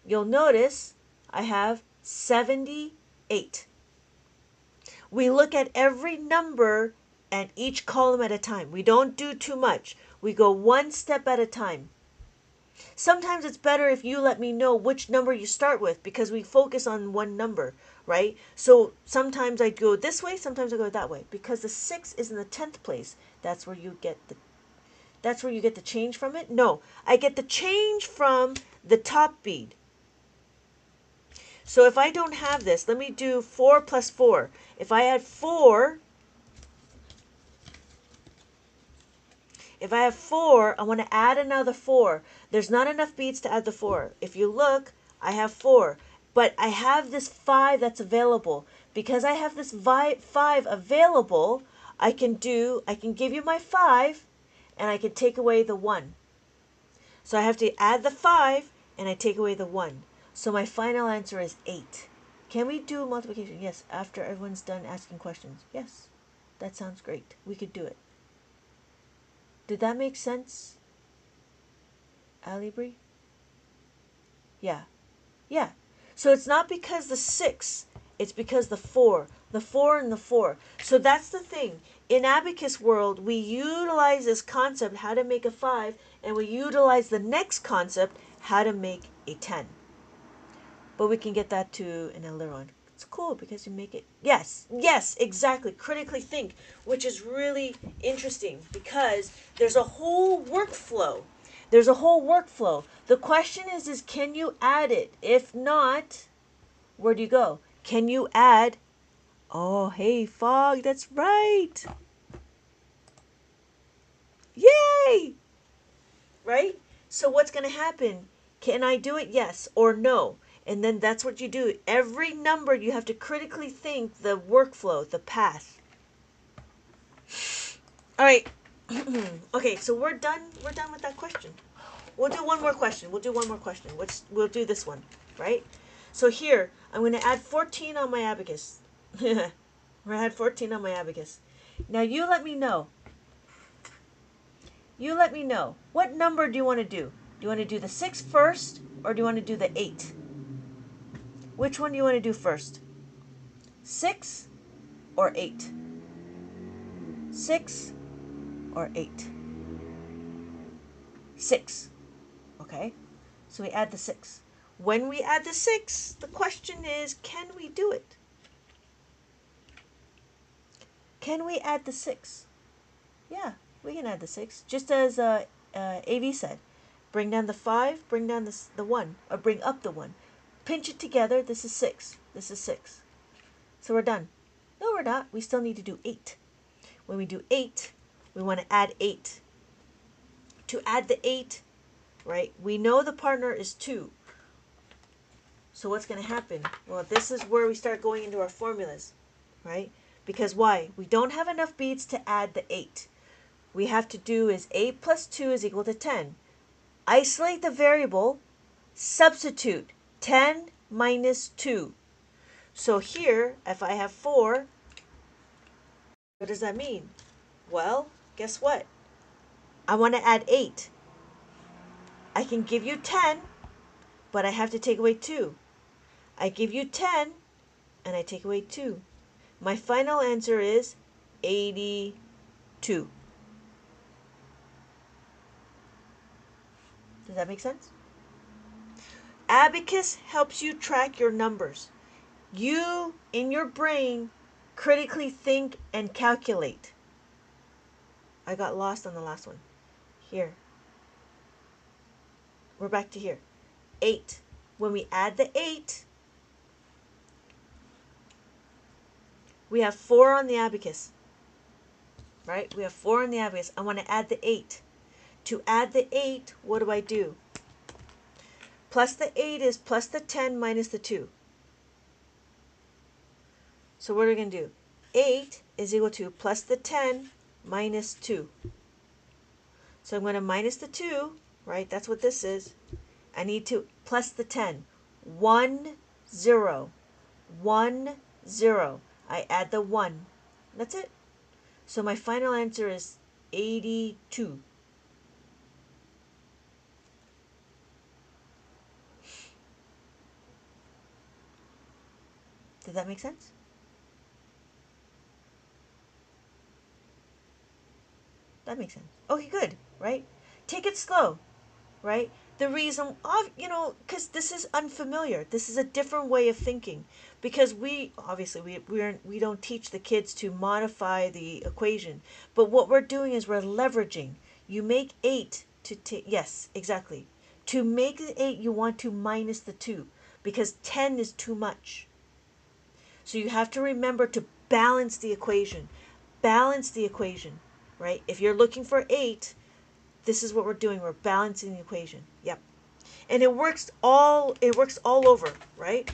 you'll notice I have 78. We look at every number and each column at a time. We don't do too much. We go one step at a time. Sometimes it's better if you let me know which number you start with, because we focus on one number, right? So sometimes I go this way, sometimes I go that way, because the 6 is in the 10th place. That's where you get the change from it. No, I get the change from the top bead. So if I don't have this, let me do 4 plus 4. If I add 4, I want to add another 4. There's not enough beads to add the 4. If you look, I have 4. But I have this 5 that's available. Because I have this 5 available, I can give you my 5, and I can take away the 1. So I have to add the 5, and I take away the 1. So my final answer is 8. Can we do multiplication? Yes, after everyone's done asking questions. Yes, that sounds great. We could do it. Did that make sense, Alibri? Yeah. Yeah. So it's not because the 6, it's because the 4. The 4 and the 4. So that's the thing. In Abacus world, we utilize this concept, how to make a 5, and we utilize the next concept, how to make a 10. but we can get that to in a later on. It's cool because you make it. Yes, exactly. Critically think, which is really interesting because there's a whole workflow. There's a whole workflow. The question is can you add it? If not, where do you go? Can you add? Oh, hey, Fog, that's right. Yay! Right? So what's going to happen? Can I do it? Yes or no. And then that's what you do. Every number you have to critically think the workflow, the path. All right. Okay, so we're done. We're done with that question. We'll do one more question. We'll do this one, right? So here, I'm going to add 14 on my abacus. We're going to add 14 on my abacus. Now you let me know. What number do you want to do? Do you want to do the 6 first, or do you want to do the 8? Which one do you want to do first? 6 or 8? 6 or 8? 6. Okay, so we add the 6. When we add the 6, the question is, can we do it? Can we add the 6? Yeah, we can add the 6. Just as AV said, bring down the 5, bring down the 1, or bring up the 1. Pinch it together, this is 6. This is 6. So we're done. No, we're not. We still need to do 8. When we do 8, we want to add 8. To add the 8, right, we know the partner is 2. So what's going to happen? Well, this is where we start going into our formulas, right? Because why? We don't have enough beads to add the 8. We have to do is 8 plus 2 is equal to 10. Isolate the variable, substitute 10 minus 2. So here, if I have 4, what does that mean? Well, guess what? I want to add 8. I can give you 10, but I have to take away 2. I give you 10, and I take away 2. My final answer is 82. Does that make sense? Abacus helps you track your numbers. You, in your brain, critically think and calculate. I got lost on the last one. Here. We're back to here. 8. When we add the 8, we have 4 on the abacus. Right? We have 4 on the abacus. I want to add the 8. To add the 8, what do I do? Plus the 8 is plus the 10 minus the 2. So what are we going to do? 8 is equal to plus the 10 minus 2. So I'm going to minus the 2, right? That's what this is. I need to plus the 10. 1, 0. 1, 0. I add the 1. That's it. So my final answer is 82. Did that make sense? That makes sense. Okay, good, right? Take it slow, right? The reason, because this is unfamiliar. This is a different way of thinking. Because we don't teach the kids to modify the equation. But what we're doing is we're leveraging. You make 8 to take, yes, exactly. To make the 8, you want to minus the 2. Because 10 is too much. So you have to remember to balance the equation. Balance the equation, right? If you're looking for 8, this is what we're doing. We're balancing the equation. Yep. And it works all over, right?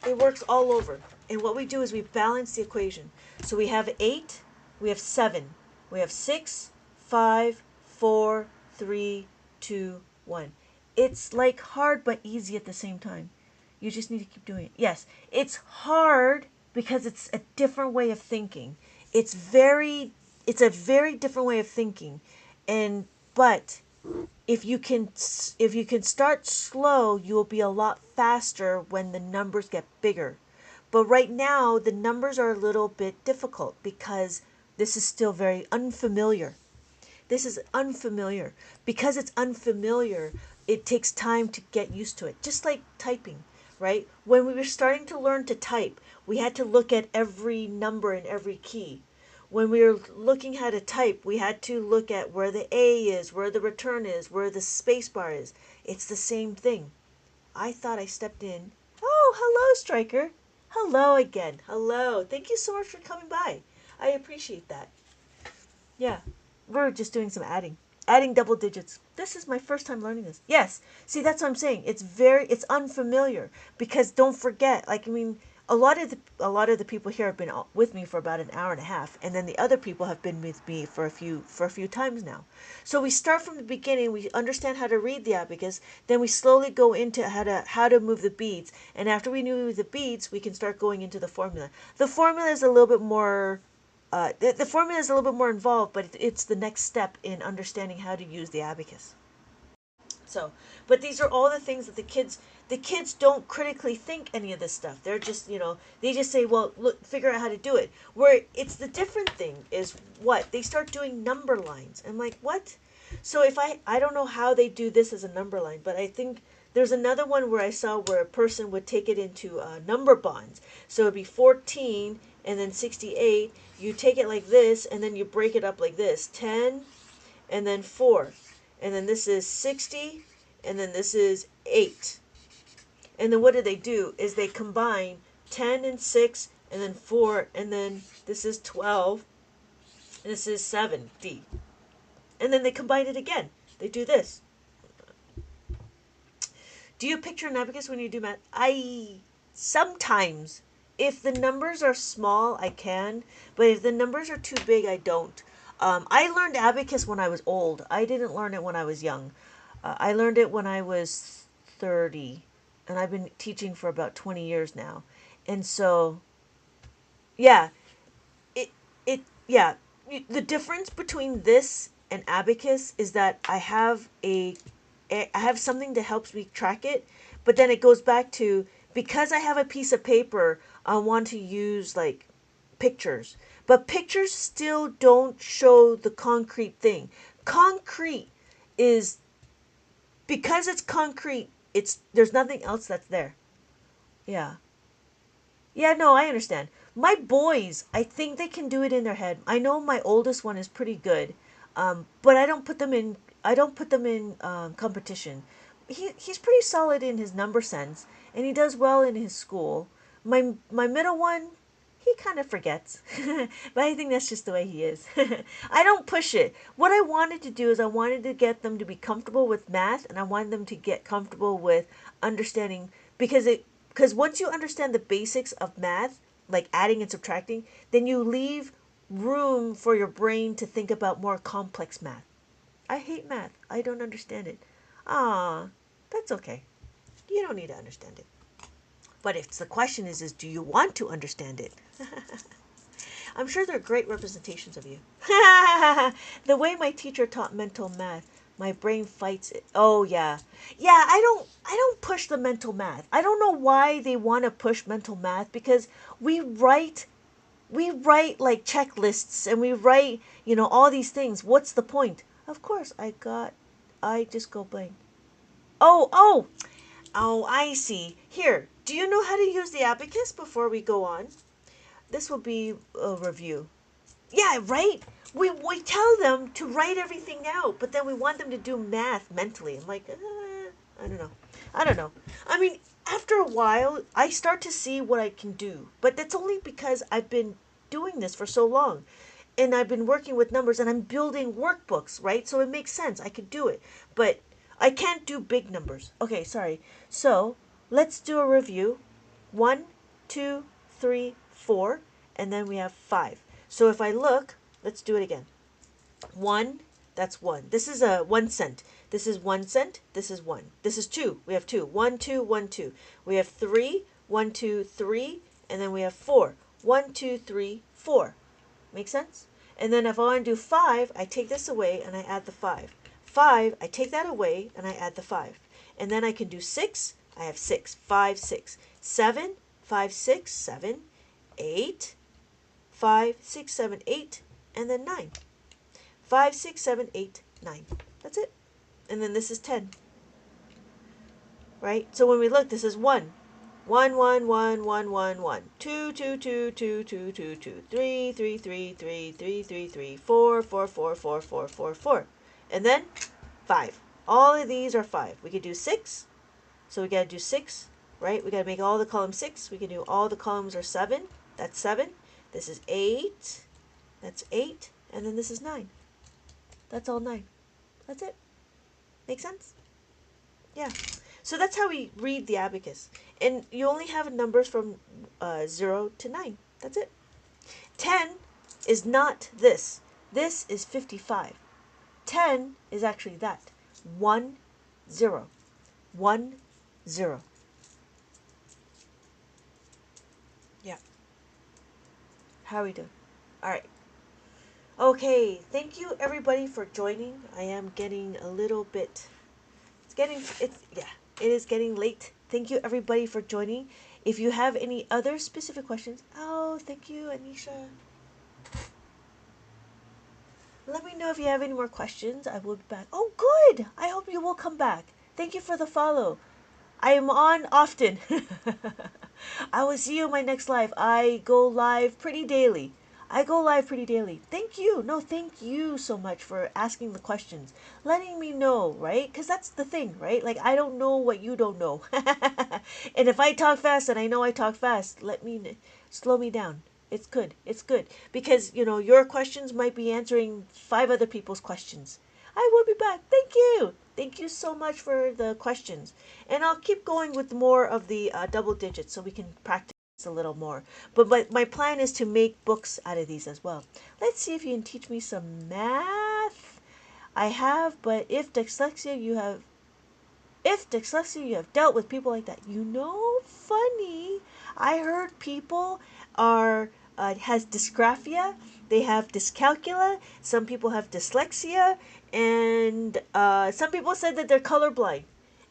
It works all over. And what we do is we balance the equation. So we have 8, we have 7, we have 6, 5, 4, 3, 2, 1. It's like hard but easy at the same time. You just need to keep doing it. Yes, it's hard because it's a different way of thinking. It's a very different way of thinking. But if you can start slow, you will be a lot faster when the numbers get bigger. But right now the numbers are a little bit difficult because this is still very unfamiliar. This is unfamiliar. Because it's unfamiliar, it takes time to get used to it. Just like typing, right? When we were starting to learn to type, we had to look at every number and every key. When we were looking how to type, we had to look at where the A is, where the return is, where the space bar is. It's the same thing. I thought I stepped in. Oh, hello, Striker. Hello again. Hello. Thank you so much for coming by. I appreciate that. Yeah, we're just doing some adding. Adding double digits. This is my first time learning this. Yes. See, that's what I'm saying. It's unfamiliar because don't forget, like, I mean, a lot of the people here have been with me for about an hour and a half, and then the other people have been with me for a few times now. So we start from the beginning, we understand how to read the abacus, then we slowly go into how to move the beads, and after we move the beads, we can start going into the formula. The formula is a little bit more the formula is a little bit more involved, but it's the next step in understanding how to use the abacus. So, but these are all the things that the kids don't critically think any of this stuff. They're just, they just say, well, look, figure out how to do it. Where it's the different thing is what? They start doing number lines. I'm like, what? So if I don't know how they do this as a number line, but I think there's another one where I saw where a person would take it into number bonds. So it'd be 14 and then 68. You take it like this and then you break it up like this. 10 and then 4. And then this is 60 and then this is 8. And then what do? Is they combine 10 and 6 and then 4 and then this is 12 and this is 70. And then they combine it again. They do this. Do you picture an abacus when you do math? I sometimes, if the numbers are small, I can, but if the numbers are too big, I don't. I learned abacus when I was old. I didn't learn it when I was young. I learned it when I was 30, and I've been teaching for about 20 years now. And so, yeah, it yeah. The difference between this and abacus is that I have something that helps me track it, but then it goes back to because I have a piece of paper, I want to use like pictures. But pictures still don't show the concrete thing. Concrete is because it's concrete, there's nothing else that's there. Yeah. Yeah, no, I understand. My boys, I think they can do it in their head. I know my oldest one is pretty good, but I don't put them in. I don't put them in competition. He's pretty solid in his number sense, and he does well in his school. My middle one, he kind of forgets, but I think that's just the way he is. I don't push it. What I wanted to do is I wanted to get them to be comfortable with math, and I wanted them to get comfortable with understanding because once you understand the basics of math, like adding and subtracting, then you leave room for your brain to think about more complex math. I hate math. I don't understand it. Ah, that's okay. You don't need to understand it. But if the question is do you want to understand it? I'm sure they're great representations of you. The way my teacher taught mental math, my brain fights it. Oh yeah. Yeah, I don't push the mental math. I don't know why they want to push mental math because we write like checklists and we write, all these things. What's the point? Of course, I just go blank. Oh, I see. Here, do you know how to use the abacus before we go on? This will be a review. Yeah, right? We tell them to write everything out, but then we want them to do math mentally. I'm like, I don't know. I don't know. I mean, after a while, I start to see what I can do, but that's only because I've been doing this for so long. And I've been working with numbers and I'm building workbooks, right? So it makes sense. I could do it. But I can't do big numbers. Okay, sorry. So let's do a review. 1, 2, 3, 4, and then we have 5. So if I look, let's do it again. 1, that's 1. This is a 1 cent. This is 1 cent. This is 1. This is 2. We have 2. 1, 2, 1, 2. We have 3. 1, 2, 3. And then we have 4. 1, 2, 3, 4. Make sense? And then if I want to do 5, I take this away and I add the 5. 5, I take that away and I add the 5. And then I can do 6. I have 6. 5, 6. 7, 5, 6, 7. 8, 5, 6, 7, 8. And then 9. 5, 6, 7, 8, 9. That's it. And then this is 10. Right? So when we look, this is 1. 1, 1, 1, 1, 1, 1. 2, 2, 2, 2, 2, 2, 2. 3, 3, 3, 3, 3, 3, 3. 4, 4, 4, 4, 4, 4, 4. And then 5. All of these are 5. We could do 6. So we got to do 6, right? We got to make all the columns 6. We can do all the columns are 7. That's 7. This is 8. That's 8. And then this is 9. That's all 9. That's it. Make sense? Yeah. So that's how we read the abacus. And you only have numbers from 0 to 9. That's it. 10 is not this. This is 55. 10 is actually that. 1, 0. 1, 0. Yeah. How are we doing? All right. Okay. Thank you everybody for joining. I am getting a little bit. It is getting late. Thank you everybody for joining. If you have any other specific questions, oh, thank you, Anisha. Let me know if you have any more questions. I will be back. Oh, good. I hope you will come back. Thank you for the follow. I am on often. I will see you in my next live. I go live pretty daily. Thank you. No, thank you so much for asking the questions. Letting me know, right? Because that's the thing, right? Like, I don't know what you don't know. And if I talk fast and I know I talk fast, slow me down. It's good. It's good. Because, your questions might be answering 5 other people's questions. I will be back. Thank you. Thank you so much for the questions. And I'll keep going with more of the double digits so we can practice a little more. But my plan is to make books out of these as well. Let's see if you can teach me some math. I have, but if dyslexia you have dealt with people like that, funny. I heard people has dysgraphia, they have dyscalculia, some people have dyslexia, and some people said that they're colorblind.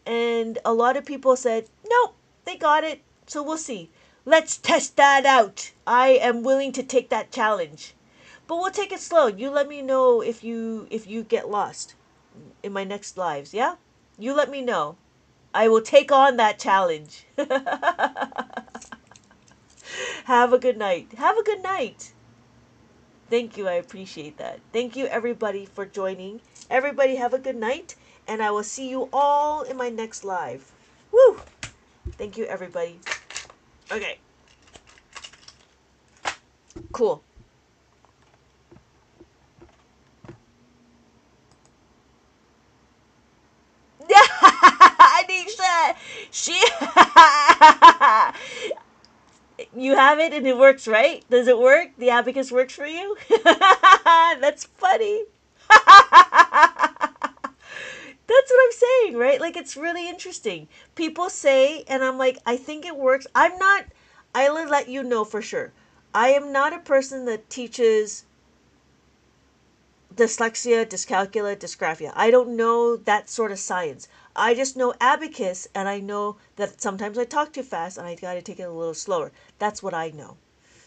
And a lot of people said, nope, they got it. So we'll see. Let's test that out. I am willing to take that challenge. But we'll take it slow. You let me know if you get lost in my next lives, yeah? You let me know. I will take on that challenge. Have a good night. Have a good night. Thank you. I appreciate that. Thank you, everybody, for joining. Everybody, have a good night. And I will see you all in my next live. Woo! Thank you, everybody. Okay. Cool. Anisha! You have it and it works, right? Does it work? The abacus works for you? That's funny. That's what I'm saying, right? Like, it's really interesting. People say, and I'm like, I think it works. I'll let you know for sure. I am not a person that teaches dyslexia, dyscalculia, dysgraphia. I don't know that sort of science. I just know abacus, and I know that sometimes I talk too fast and I got to take it a little slower. That's what I know.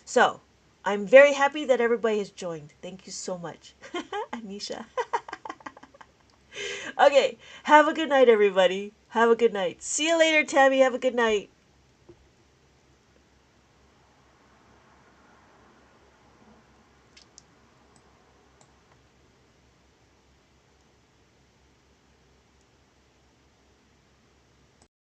So, I'm very happy that everybody has joined. Thank you so much. Anisha. Okay, have a good night, everybody. Have a good night. See you later, Tammy. Have a good night.